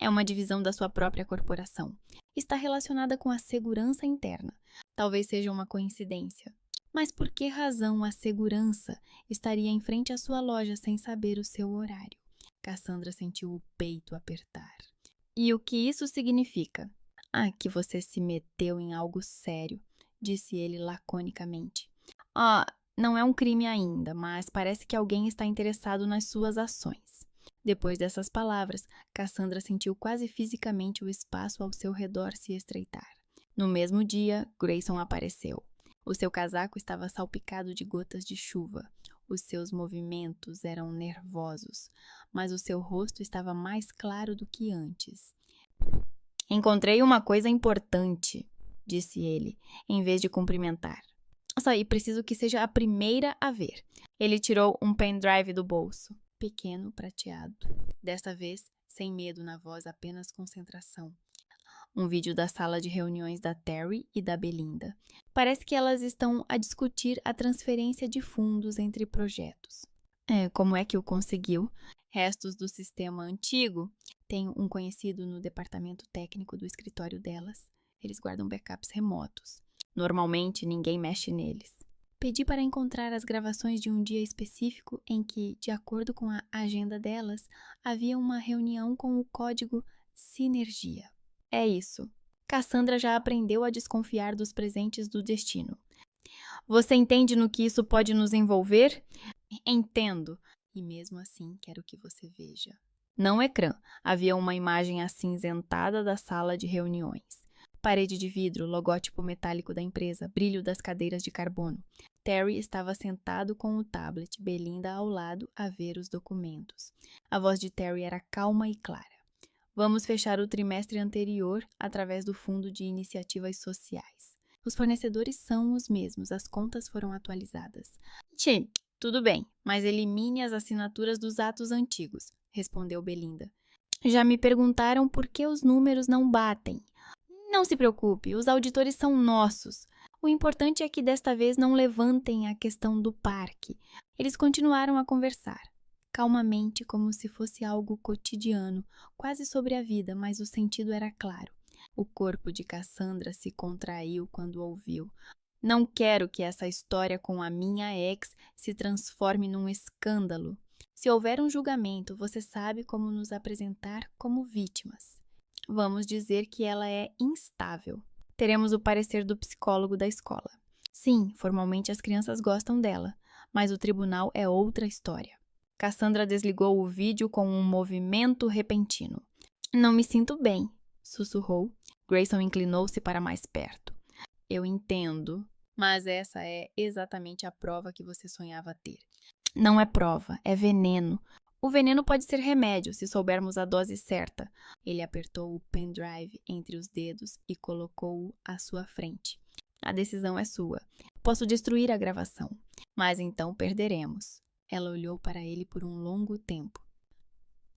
Speaker 1: "É uma divisão da sua própria corporação. Está relacionada com a segurança interna. Talvez seja uma coincidência. Mas por que razão a segurança estaria em frente à sua loja sem saber o seu horário?" Cassandra sentiu o peito apertar. "E o que isso significa?" Que você se meteu em algo sério", disse ele laconicamente. Não é um crime ainda, mas parece que alguém está interessado nas suas ações." Depois dessas palavras, Cassandra sentiu quase fisicamente o espaço ao seu redor se estreitar. No mesmo dia, Grayson apareceu. O seu casaco estava salpicado de gotas de chuva. Os seus movimentos eram nervosos, mas o seu rosto estava mais claro do que antes. Encontrei uma coisa importante, disse ele, em vez de cumprimentar. Nossa, e preciso que seja a primeira a ver. Ele tirou um pendrive do bolso, pequeno, prateado. Desta vez, sem medo na voz, apenas concentração. Um vídeo da sala de reuniões da Terry e da Belinda. Parece que elas estão a discutir a transferência de fundos entre projetos. Como é que o conseguiu? Restos do sistema antigo. Tenho um conhecido no departamento técnico do escritório delas. Eles guardam backups remotos. Normalmente, ninguém mexe neles. Pedi para encontrar as gravações de um dia específico em que, de acordo com a agenda delas, havia uma reunião com o código Sinergia. É isso. Cassandra já aprendeu a desconfiar dos presentes do destino. Você entende no que isso pode nos envolver? Entendo. E mesmo assim, quero que você veja. No ecrã, havia uma imagem acinzentada da sala de reuniões. Parede de vidro, logótipo metálico da empresa, brilho das cadeiras de carbono. Terry estava sentado com o tablet, Belinda ao lado, a ver os documentos. A voz de Terry era calma e clara. Vamos fechar o trimestre anterior através do Fundo de Iniciativas Sociais. Os fornecedores são os mesmos, as contas foram atualizadas. Tudo bem, mas elimine as assinaturas dos atos antigos, respondeu Belinda. Já me perguntaram por que os números não batem. Não se preocupe, os auditores são nossos. O importante é que desta vez não levantem a questão do parque. Eles continuaram a conversar, calmamente, como se fosse algo cotidiano, quase sobre a vida, mas o sentido era claro. O corpo de Cassandra se contraiu quando ouviu. Não quero que essa história com a minha ex se transforme num escândalo. Se houver um julgamento, você sabe como nos apresentar como vítimas. Vamos dizer que ela é instável. Teremos o parecer do psicólogo da escola. Sim, formalmente as crianças gostam dela, mas o tribunal é outra história. Cassandra desligou o vídeo com um movimento repentino. Não me sinto bem, sussurrou. Grayson inclinou-se para mais perto. Eu entendo, mas essa é exatamente a prova que você sonhava ter. Não é prova, é veneno. O veneno pode ser remédio, se soubermos a dose certa. Ele apertou o pendrive entre os dedos e colocou-o à sua frente. A decisão é sua. Posso destruir a gravação, mas então perderemos. Ela olhou para ele por um longo tempo.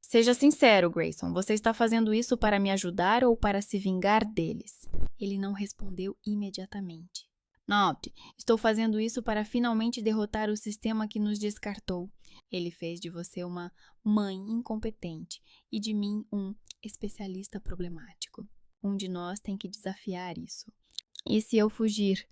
Speaker 1: Seja sincero, Grayson, você está fazendo isso para me ajudar ou para se vingar deles? Ele não respondeu imediatamente. Note, estou fazendo isso para finalmente derrotar o sistema que nos descartou. Ele fez de você uma mãe incompetente e de mim um especialista problemático. Um de nós tem que desafiar isso. E se eu fugir?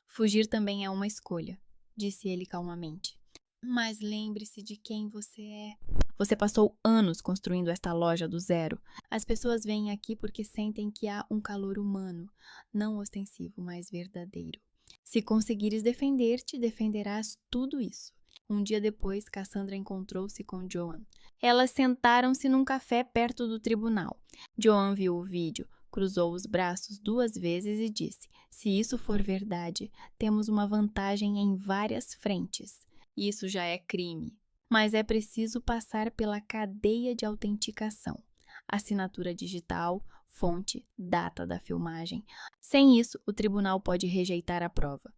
Speaker 1: Fugir também é uma escolha, disse ele calmamente. Mas lembre-se de quem você é. Você passou anos construindo esta loja do zero. As pessoas vêm aqui porque sentem que há um calor humano, não ostensivo, mas verdadeiro. Se conseguires defender-te, defenderás tudo isso. Um dia depois, Cassandra encontrou-se com Joan. Elas sentaram-se num café perto do tribunal. Joan viu o vídeo, cruzou os braços 2 vezes e disse: se isso for verdade, temos uma vantagem em várias frentes. Isso já é crime. Mas é preciso passar pela cadeia de autenticação. Assinatura digital, fonte, data da filmagem. Sem isso, o tribunal pode rejeitar a prova.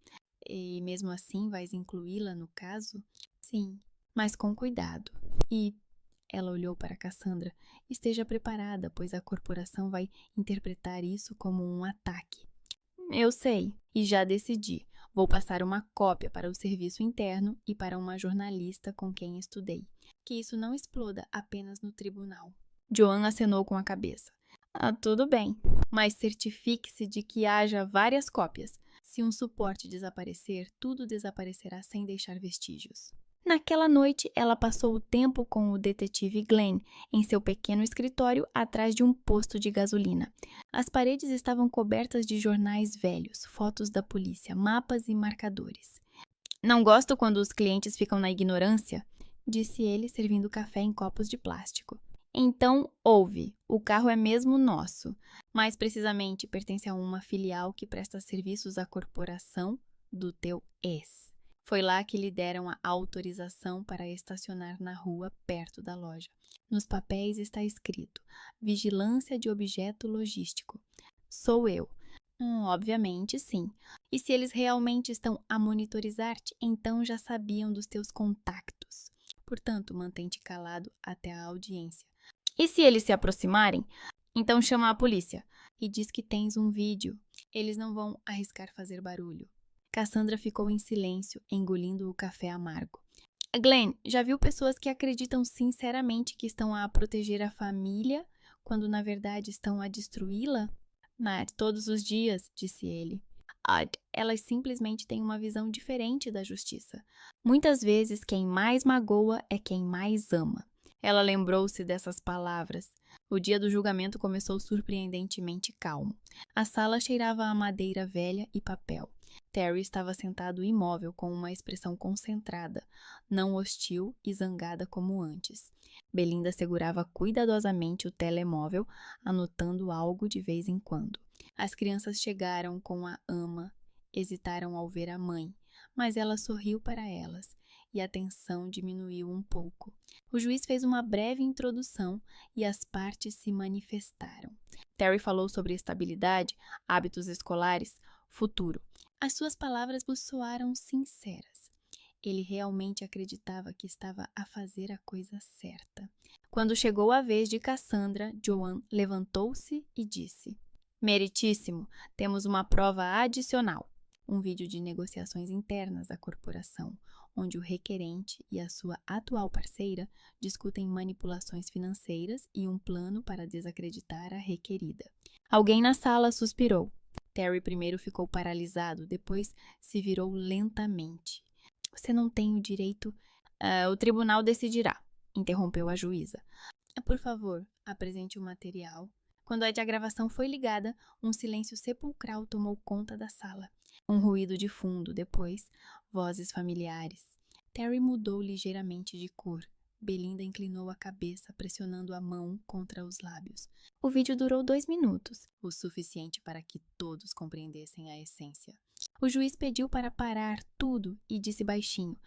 Speaker 1: E mesmo assim, vais incluí-la no caso? Sim, mas com cuidado. E ela olhou para Cassandra. Esteja preparada, pois a corporação vai interpretar isso como um ataque. Eu sei, e já decidi. Vou passar uma cópia para o serviço interno e para uma jornalista com quem estudei. Que isso não exploda apenas no tribunal. Joan acenou com a cabeça. Tudo bem, mas certifique-se de que haja várias cópias. Se um suporte desaparecer, tudo desaparecerá sem deixar vestígios. Naquela noite, ela passou o tempo com o detetive Glenn em seu pequeno escritório atrás de um posto de gasolina. As paredes estavam cobertas de jornais velhos, fotos da polícia, mapas e marcadores. Não gosto quando os clientes ficam na ignorância, disse ele, servindo café em copos de plástico. Então, ouve, o carro é mesmo nosso. Mais precisamente, pertence a uma filial que presta serviços à corporação do teu ex. Foi lá que lhe deram a autorização para estacionar na rua perto da loja. Nos papéis está escrito: Vigilância de objeto logístico. Sou eu. Obviamente, sim. E se eles realmente estão a monitorizar-te, então já sabiam dos teus contactos. Portanto, mantém-te calado até a audiência. E se eles se aproximarem, então chama a polícia e diz que tens um vídeo. Eles não vão arriscar fazer barulho. Cassandra ficou em silêncio, engolindo o café amargo. Glenn, já viu pessoas que acreditam sinceramente que estão a proteger a família, quando na verdade estão a destruí-la? Mas todos os dias, disse ele. Elas simplesmente têm uma visão diferente da justiça. Muitas vezes quem mais magoa é quem mais ama. Ela lembrou-se dessas palavras. O dia do julgamento começou surpreendentemente calmo. A sala cheirava a madeira velha e papel. Terry estava sentado imóvel com uma expressão concentrada, não hostil e zangada como antes. Belinda segurava cuidadosamente o telemóvel, anotando algo de vez em quando. As crianças chegaram com a ama, hesitaram ao ver a mãe, mas ela sorriu para elas e a tensão diminuiu um pouco. O juiz fez uma breve introdução e as partes se manifestaram. Terry falou sobre estabilidade, hábitos escolares, futuro. As suas palavras lhe soaram sinceras. Ele realmente acreditava que estava a fazer a coisa certa. Quando chegou a vez de Cassandra, Joan levantou-se e disse: Meritíssimo, temos uma prova adicional. Um vídeo de negociações internas da corporação, onde o requerente e a sua atual parceira discutem manipulações financeiras e um plano para desacreditar a requerida. Alguém na sala suspirou. Terry primeiro ficou paralisado, depois se virou lentamente. Você não tem o direito... o tribunal decidirá, interrompeu a juíza. Por favor, apresente o material. Quando a gravação foi ligada, um silêncio sepulcral tomou conta da sala. Um ruído de fundo, depois, vozes familiares. Terry mudou ligeiramente de cor. Belinda inclinou a cabeça, pressionando a mão contra os lábios. O vídeo durou 2 minutos, o suficiente para que todos compreendessem a essência. O juiz pediu para parar tudo e disse baixinho: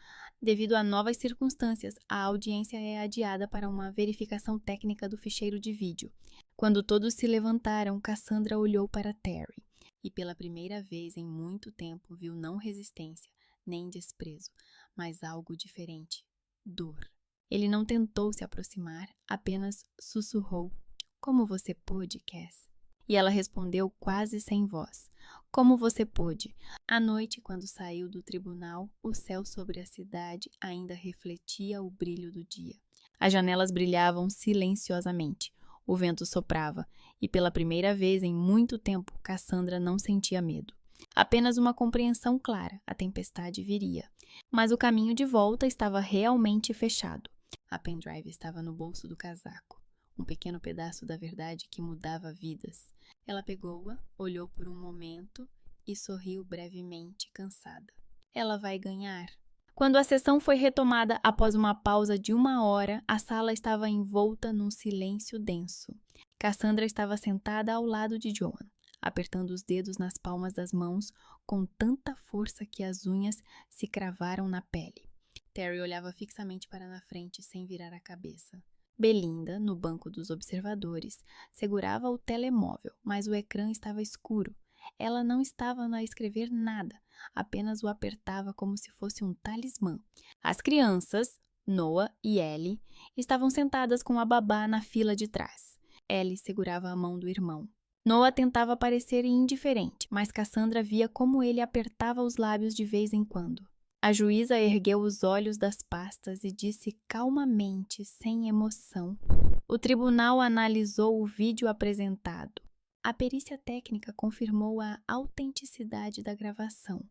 Speaker 1: devido a novas circunstâncias, a audiência é adiada para uma verificação técnica do ficheiro de vídeo. Quando todos se levantaram, Cassandra olhou para Terry e pela primeira vez em muito tempo viu não resistência, nem desprezo, mas algo diferente: dor. Ele não tentou se aproximar, apenas sussurrou: Como você pôde, Cass? E ela respondeu quase sem voz: Como você pôde? À noite, quando saiu do tribunal, o céu sobre a cidade ainda refletia o brilho do dia. As janelas brilhavam silenciosamente. O vento soprava, e pela primeira vez em muito tempo, Cassandra não sentia medo. Apenas uma compreensão clara: a tempestade viria. Mas o caminho de volta estava realmente fechado. A pendrive estava no bolso do casaco. Um pequeno pedaço da verdade que mudava vidas. Ela pegou-a, olhou por um momento e sorriu brevemente, cansada. Ela vai ganhar. Quando a sessão foi retomada após uma pausa de 1 hora, a sala estava envolta num silêncio denso. Cassandra estava sentada ao lado de Joan, apertando os dedos nas palmas das mãos com tanta força que as unhas se cravaram na pele. Terry olhava fixamente para na frente sem virar a cabeça. Belinda, no banco dos observadores, segurava o telemóvel, mas o ecrã estava escuro. Ela não estava a escrever nada, apenas o apertava como se fosse um talismã. As crianças, Noah e Ellie, estavam sentadas com a babá na fila de trás. Ellie segurava a mão do irmão. Noah tentava parecer indiferente, mas Cassandra via como ele apertava os lábios de vez em quando. A juíza ergueu os olhos das pastas e disse calmamente, sem emoção: O tribunal analisou o vídeo apresentado. A perícia técnica confirmou a autenticidade da gravação.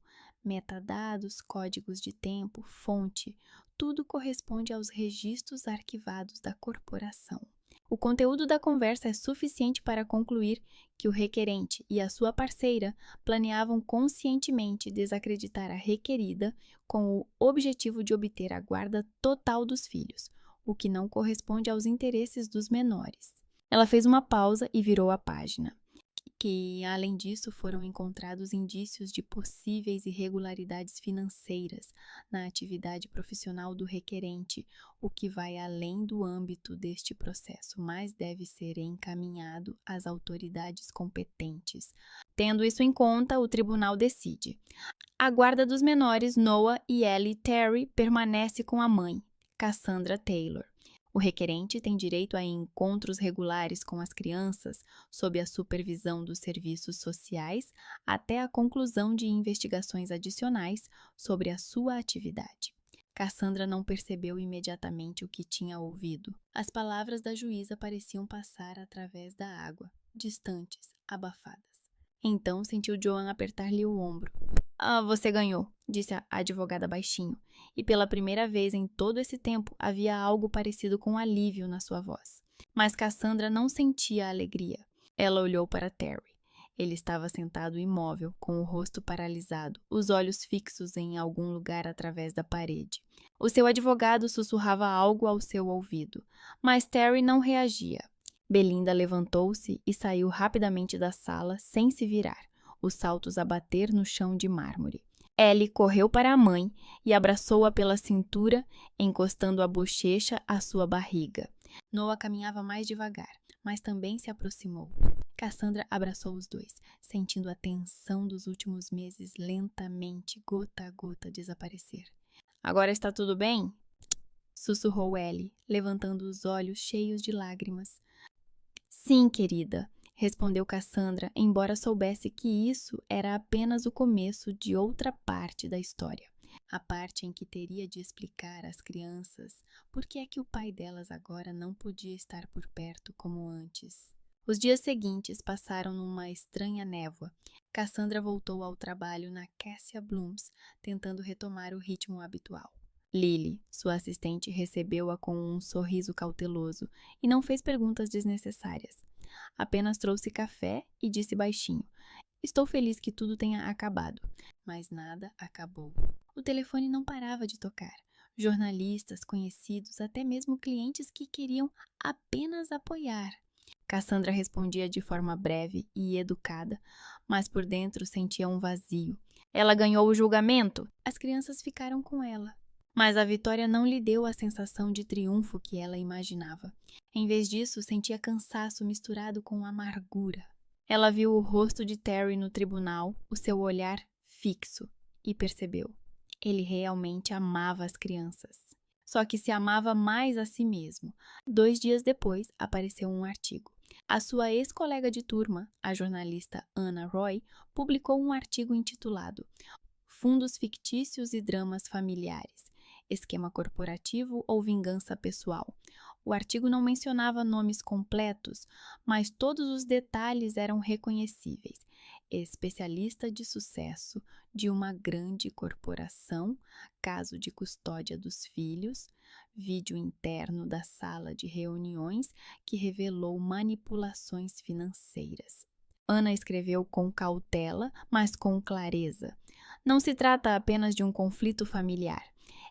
Speaker 1: Metadados, códigos de tempo, fonte, tudo corresponde aos registros arquivados da corporação. O conteúdo da conversa é suficiente para concluir que o requerente e a sua parceira planeavam conscientemente desacreditar a requerida com o objetivo de obter a guarda total dos filhos, o que não corresponde aos interesses dos menores. Ela fez uma pausa e virou a página. que, além disso, foram encontrados indícios de possíveis irregularidades financeiras na atividade profissional do requerente, o que vai além do âmbito deste processo, mas deve ser encaminhado às autoridades competentes. Tendo isso em conta, o tribunal decide. A guarda dos menores, Noah e Ellie Terry, permanece com a mãe, Cassandra Taylor. O requerente tem direito a encontros regulares com as crianças, sob a supervisão dos serviços sociais, até a conclusão de investigações adicionais sobre a sua atividade. Cassandra não percebeu imediatamente o que tinha ouvido. As palavras da juíza pareciam passar através da água, distantes, abafadas. Então sentiu Joan apertar-lhe o ombro. "Ah, você ganhou", disse a advogada baixinho, e pela primeira vez em todo esse tempo havia algo parecido com alívio na sua voz. Mas Cassandra não sentia alegria. Ela olhou para Terry. Ele estava sentado imóvel, com o rosto paralisado, os olhos fixos em algum lugar através da parede. O seu advogado sussurrava algo ao seu ouvido, mas Terry não reagia. Belinda levantou-se e saiu rapidamente da sala, sem se virar, os saltos a bater no chão de mármore. Ellie correu para a mãe e abraçou-a pela cintura, encostando a bochecha à sua barriga. Noah caminhava mais devagar, mas também se aproximou. Cassandra abraçou os dois, sentindo a tensão dos últimos meses lentamente, gota a gota, desaparecer. "Agora está tudo bem?" sussurrou Ellie, levantando os olhos cheios de lágrimas. "Sim, querida", respondeu Cassandra, embora soubesse que isso era apenas o começo de outra parte da história. A parte em que teria de explicar às crianças por que é que o pai delas agora não podia estar por perto como antes. Os dias seguintes passaram numa estranha névoa. Cassandra voltou ao trabalho na Cassia Blooms, tentando retomar o ritmo habitual. Lily, sua assistente, recebeu-a com um sorriso cauteloso e não fez perguntas desnecessárias. Apenas trouxe café e disse baixinho: "Estou feliz que tudo tenha acabado." Mas nada acabou. O telefone não parava de tocar. Jornalistas, conhecidos, até mesmo clientes que queriam apenas apoiar. Cassandra respondia de forma breve e educada, mas por dentro sentia um vazio. Ela ganhou o julgamento? As crianças ficaram com ela. Mas a vitória não lhe deu a sensação de triunfo que ela imaginava. Em vez disso, sentia cansaço misturado com amargura. Ela viu o rosto de Terry no tribunal, o seu olhar fixo, e percebeu. Ele realmente amava as crianças. Só que se amava mais a si mesmo. 2 dias depois, apareceu um artigo. A sua ex-colega de turma, a jornalista Anna Roy, publicou um artigo intitulado "Fundos fictícios e dramas familiares. Esquema corporativo ou vingança pessoal?" O artigo não mencionava nomes completos, mas todos os detalhes eram reconhecíveis. Especialista de sucesso de uma grande corporação, caso de custódia dos filhos, vídeo interno da sala de reuniões que revelou manipulações financeiras. Ana escreveu com cautela, mas com clareza. Não se trata apenas de um conflito familiar.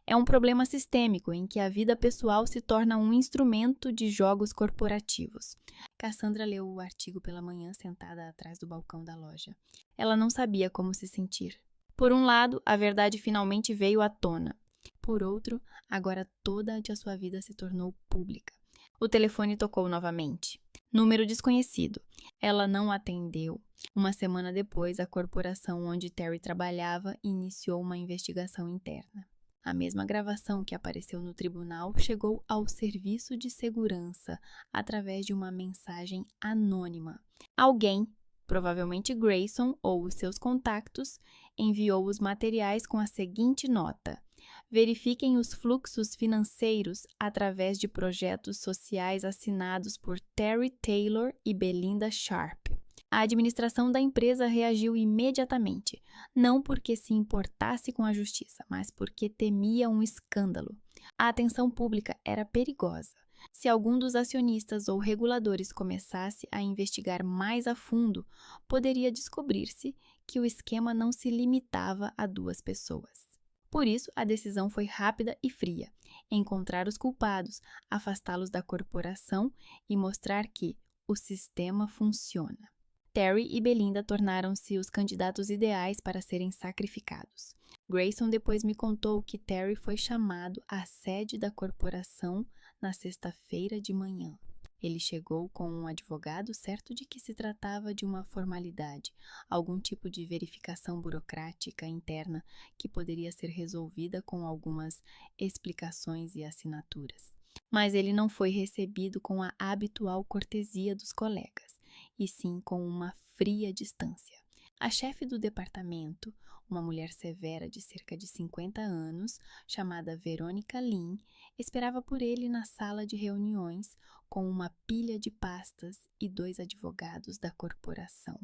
Speaker 1: É um problema sistêmico em que a vida pessoal se torna um instrumento de jogos corporativos. Cassandra leu o artigo pela manhã sentada atrás do balcão da loja. Ela não sabia como se sentir. Por um lado, a verdade finalmente veio à tona. Por outro, agora toda a sua vida se tornou pública. O telefone tocou novamente. Número desconhecido. Ela não atendeu. Uma semana depois, a corporação onde Terry trabalhava iniciou uma investigação interna. A mesma gravação que apareceu no tribunal chegou ao serviço de segurança através de uma mensagem anônima. Alguém, provavelmente Grayson ou os seus contactos, enviou os materiais com a seguinte nota: verifiquem os fluxos financeiros através de projetos sociais assinados por Terry Taylor e Belinda Sharp. A administração da empresa reagiu imediatamente, não porque se importasse com a justiça, mas porque temia um escândalo. A atenção pública era perigosa. Se algum dos acionistas ou reguladores começasse a investigar mais a fundo, poderia descobrir-se que o esquema não se limitava a 2 pessoas. Por isso, a decisão foi rápida e fria: encontrar os culpados, afastá-los da corporação e mostrar que o sistema funciona. Terry e Belinda tornaram-se os candidatos ideais para serem sacrificados. Grayson depois me contou que Terry foi chamado à sede da corporação na sexta-feira de manhã. Ele chegou com um advogado certo de que se tratava de uma formalidade, algum tipo de verificação burocrática interna que poderia ser resolvida com algumas explicações e assinaturas. Mas ele não foi recebido com a habitual cortesia dos colegas, e sim com uma fria distância. A chefe do departamento, uma mulher severa de cerca de 50 anos, chamada Veronica Lynn, esperava por ele na sala de reuniões com uma pilha de pastas e 2 advogados da corporação.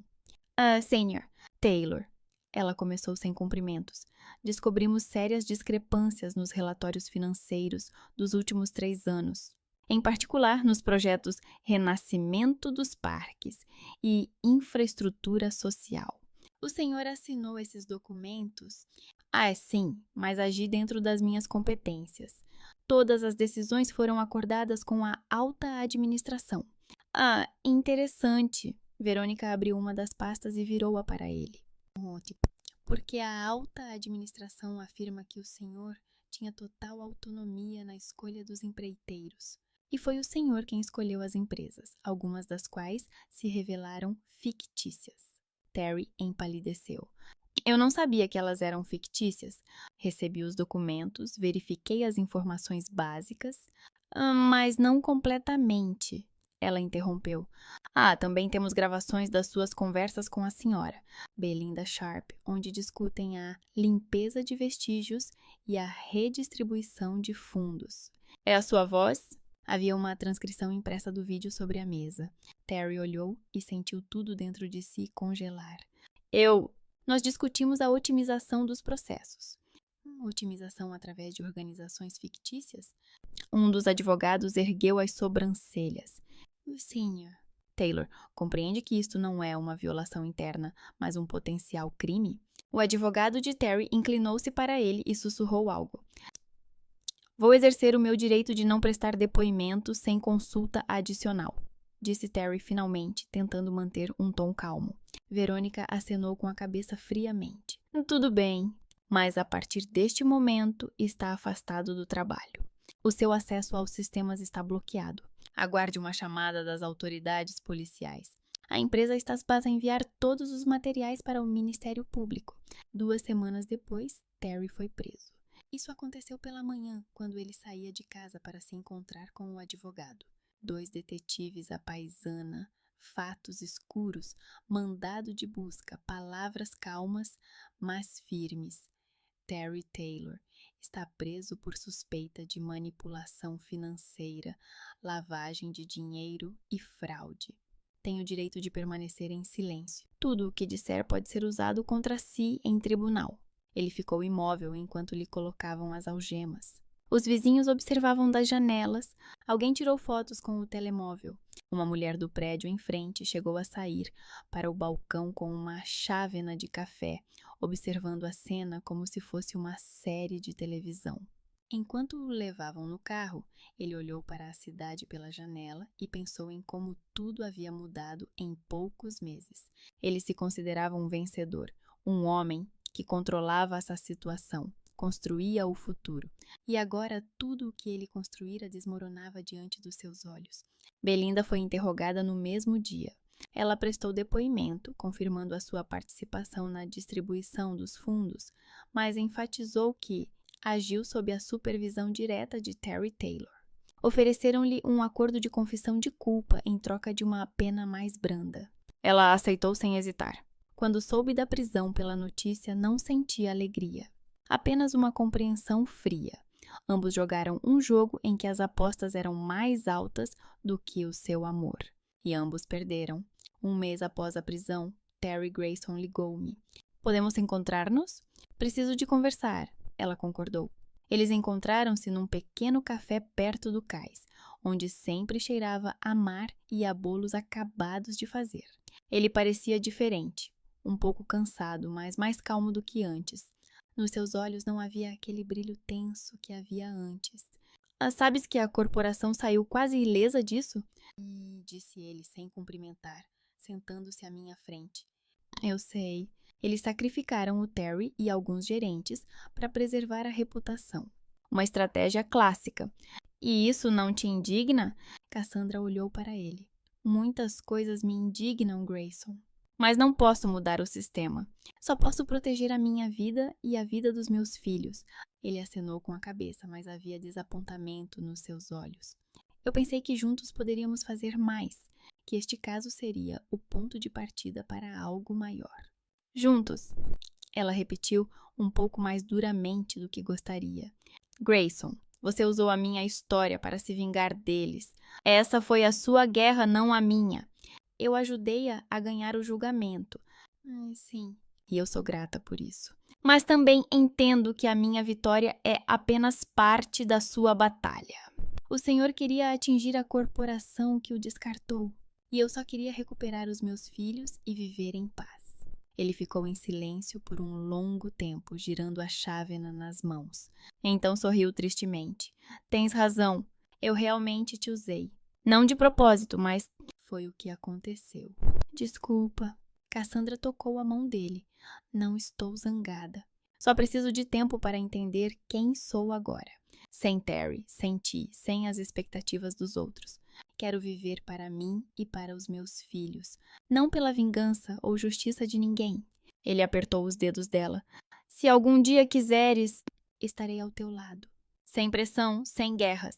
Speaker 1: Senior, Taylor. Ela começou sem cumprimentos. Descobrimos sérias discrepâncias nos relatórios financeiros dos últimos 3 anos. Em particular, nos projetos Renascimento dos Parques e Infraestrutura Social. O senhor assinou esses documentos? Sim, mas agi dentro das minhas competências. Todas as decisões foram acordadas com a alta administração. Interessante. Verônica abriu uma das pastas e virou-a para ele. Porque a alta administração afirma que o senhor tinha total autonomia na escolha dos empreiteiros. E foi o senhor quem escolheu as empresas, algumas das quais se revelaram fictícias. Terry empalideceu. Eu não sabia que elas eram fictícias. Recebi os documentos, verifiquei as informações básicas, mas não completamente. Ela interrompeu. Também temos gravações das suas conversas com a senhora, Belinda Sharp, onde discutem a limpeza de vestígios e a redistribuição de fundos. É a sua voz? Havia uma transcrição impressa do vídeo sobre a mesa. Terry olhou e sentiu tudo dentro de si congelar. Nós discutimos a otimização dos processos. Otimização através de organizações fictícias? Um dos advogados ergueu as sobrancelhas. Senhor. Taylor, compreende que isto não é uma violação interna, mas um potencial crime? O advogado de Terry inclinou-se para ele e sussurrou algo. Vou exercer o meu direito de não prestar depoimento sem consulta adicional, disse Terry finalmente, tentando manter um tom calmo. Verônica acenou com a cabeça friamente. Tudo bem, mas a partir deste momento está afastado do trabalho. O seu acesso aos sistemas está bloqueado. Aguarde uma chamada das autoridades policiais. A empresa está para enviar todos os materiais para o Ministério Público. 2 semanas depois, Terry foi preso. Isso aconteceu pela manhã, quando ele saía de casa para se encontrar com o advogado. 2 detetives à paisana, fatos escuros, mandado de busca, palavras calmas, mas firmes. Terry Taylor está preso por suspeita de manipulação financeira, lavagem de dinheiro e fraude. Tem o direito de permanecer em silêncio. Tudo o que disser pode ser usado contra si em tribunal. Ele ficou imóvel enquanto lhe colocavam as algemas. Os vizinhos observavam das janelas. Alguém tirou fotos com o telemóvel. Uma mulher do prédio em frente chegou a sair para o balcão com uma chávena de café, observando a cena como se fosse uma série de televisão. Enquanto o levavam no carro, ele olhou para a cidade pela janela e pensou em como tudo havia mudado em poucos meses. Ele se considerava um vencedor, um homem que controlava essa situação, construía o futuro. E agora tudo o que ele construíra desmoronava diante dos seus olhos. Belinda foi interrogada no mesmo dia. Ela prestou depoimento, confirmando a sua participação na distribuição dos fundos, mas enfatizou que agiu sob a supervisão direta de Terry Taylor. Ofereceram-lhe um acordo de confissão de culpa em troca de uma pena mais branda. Ela aceitou sem hesitar. Quando soube da prisão pela notícia, não sentia alegria. Apenas uma compreensão fria. Ambos jogaram um jogo em que as apostas eram mais altas do que o seu amor. E ambos perderam. 1 mês após a prisão, Terry Grayson ligou-me. Podemos encontrar-nos? Preciso de conversar. Ela concordou. Eles encontraram-se num pequeno café perto do cais, onde sempre cheirava a mar e a bolos acabados de fazer. Ele parecia diferente, um pouco cansado, mas mais calmo do que antes. Nos seus olhos não havia aquele brilho tenso que havia antes. Sabes que a corporação saiu quase ilesa disso? Disse ele sem cumprimentar. sentando-se à minha frente. Eu sei. Eles sacrificaram o Terry e alguns gerentes para preservar a reputação. Uma estratégia clássica. E isso não te indigna? Cassandra olhou para ele. Muitas coisas me indignam, Grayson. Mas não posso mudar o sistema. Só posso proteger a minha vida e a vida dos meus filhos. Ele acenou com a cabeça, mas havia desapontamento nos seus olhos. Eu pensei que juntos poderíamos fazer mais, que este caso seria o ponto de partida para algo maior. Juntos, ela repetiu um pouco mais duramente do que gostaria. Grayson, você usou a minha história para se vingar deles. Essa foi a sua guerra, não a minha. Eu ajudei-a a ganhar o julgamento. Sim. E eu sou grata por isso. Mas também entendo que a minha vitória é apenas parte da sua batalha. O Senhor queria atingir a corporação que o descartou. E eu só queria recuperar os meus filhos e viver em paz. Ele ficou em silêncio por um longo tempo, girando a chávena nas mãos. Então sorriu tristemente. Tens razão. Eu realmente te usei. Não de propósito, mas foi o que aconteceu. Desculpa. Cassandra tocou a mão dele. Não estou zangada. Só preciso de tempo para entender quem sou agora. Sem Terry, sem ti, sem as expectativas dos outros. Quero viver para mim e para os meus filhos, não pela vingança ou justiça de ninguém. Ele apertou os dedos dela. Se algum dia quiseres, estarei ao teu lado. Sem pressão, sem guerras.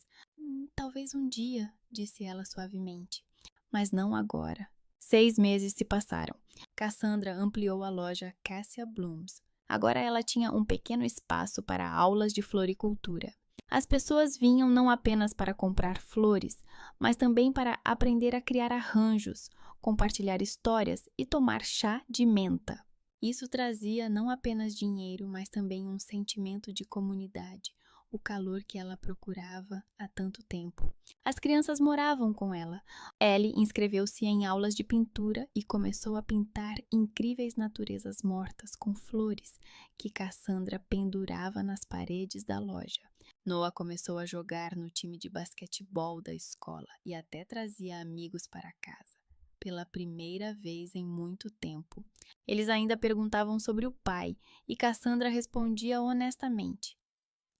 Speaker 1: Talvez um dia, disse ela suavemente, mas não agora. 6 meses se passaram. Cassandra ampliou a loja Cassia Blooms. Agora ela tinha um pequeno espaço para aulas de floricultura. As pessoas vinham não apenas para comprar flores, mas também para aprender a criar arranjos, compartilhar histórias e tomar chá de menta. Isso trazia não apenas dinheiro, mas também um sentimento de comunidade, o calor que ela procurava há tanto tempo. As crianças moravam com ela. Ellie inscreveu-se em aulas de pintura e começou a pintar incríveis naturezas mortas com flores que Cassandra pendurava nas paredes da loja. Noah começou a jogar no time de basquetebol da escola e até trazia amigos para casa, pela primeira vez em muito tempo. Eles ainda perguntavam sobre o pai e Cassandra respondia honestamente.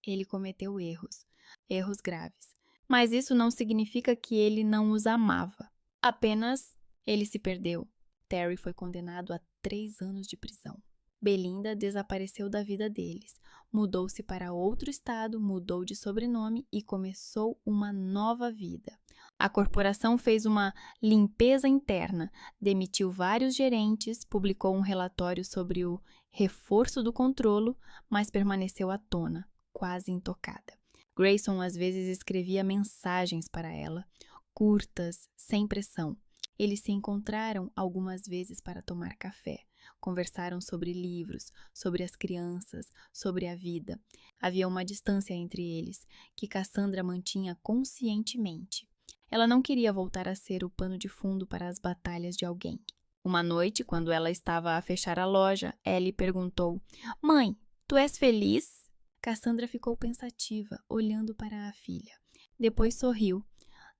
Speaker 1: Ele cometeu erros graves, mas isso não significa que ele não os amava. Apenas ele se perdeu. Terry foi condenado a 3 anos de prisão. Belinda desapareceu da vida deles, mudou-se para outro estado, mudou de sobrenome e começou uma nova vida. A corporação fez uma limpeza interna, demitiu vários gerentes, publicou um relatório sobre o reforço do controlo, mas permaneceu à tona, quase intocada. Grayson às vezes escrevia mensagens para ela, curtas, sem pressão. Eles se encontraram algumas vezes para tomar café. Conversaram sobre livros, sobre as crianças, sobre a vida. Havia uma distância entre eles, que Cassandra mantinha conscientemente. Ela não queria voltar a ser o pano de fundo para as batalhas de alguém. Uma noite, quando ela estava a fechar a loja, Ellie perguntou: Mãe, tu és feliz? Cassandra ficou pensativa, olhando para a filha. Depois sorriu.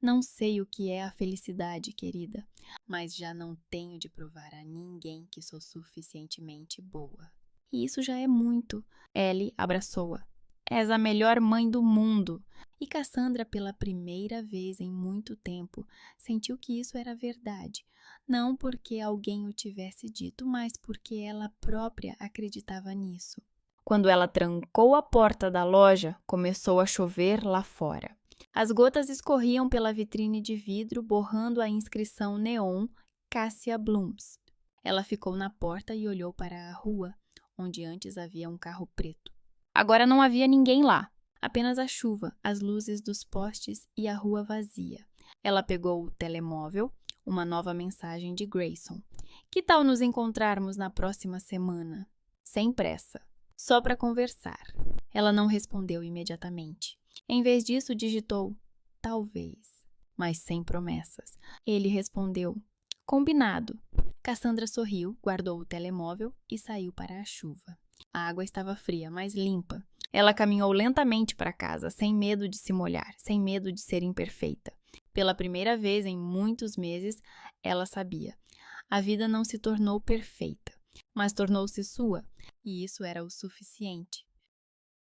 Speaker 1: Não sei o que é a felicidade, querida, mas já não tenho de provar a ninguém que sou suficientemente boa. E isso já é muito. Ellie abraçou-a. És a melhor mãe do mundo. E Cassandra, pela primeira vez em muito tempo, sentiu que isso era verdade. Não porque alguém o tivesse dito, mas porque ela própria acreditava nisso. Quando ela trancou a porta da loja, começou a chover lá fora. As gotas escorriam pela vitrine de vidro, borrando a inscrição neon Cassia Blooms. Ela ficou na porta e olhou para a rua, onde antes havia um carro preto. Agora não havia ninguém lá, apenas a chuva, as luzes dos postes e a rua vazia. Ela pegou o telemóvel, uma nova mensagem de Grayson. Que tal nos encontrarmos na próxima semana? Sem pressa, só para conversar. Ela não respondeu imediatamente. Em vez disso, digitou, talvez, mas sem promessas. Ele respondeu, combinado. Cassandra sorriu, guardou o telemóvel e saiu para a chuva. A água estava fria, mas limpa. Ela caminhou lentamente para casa, sem medo de se molhar, sem medo de ser imperfeita. Pela primeira vez em muitos meses, ela sabia. A vida não se tornou perfeita, mas tornou-se sua, e isso era o suficiente.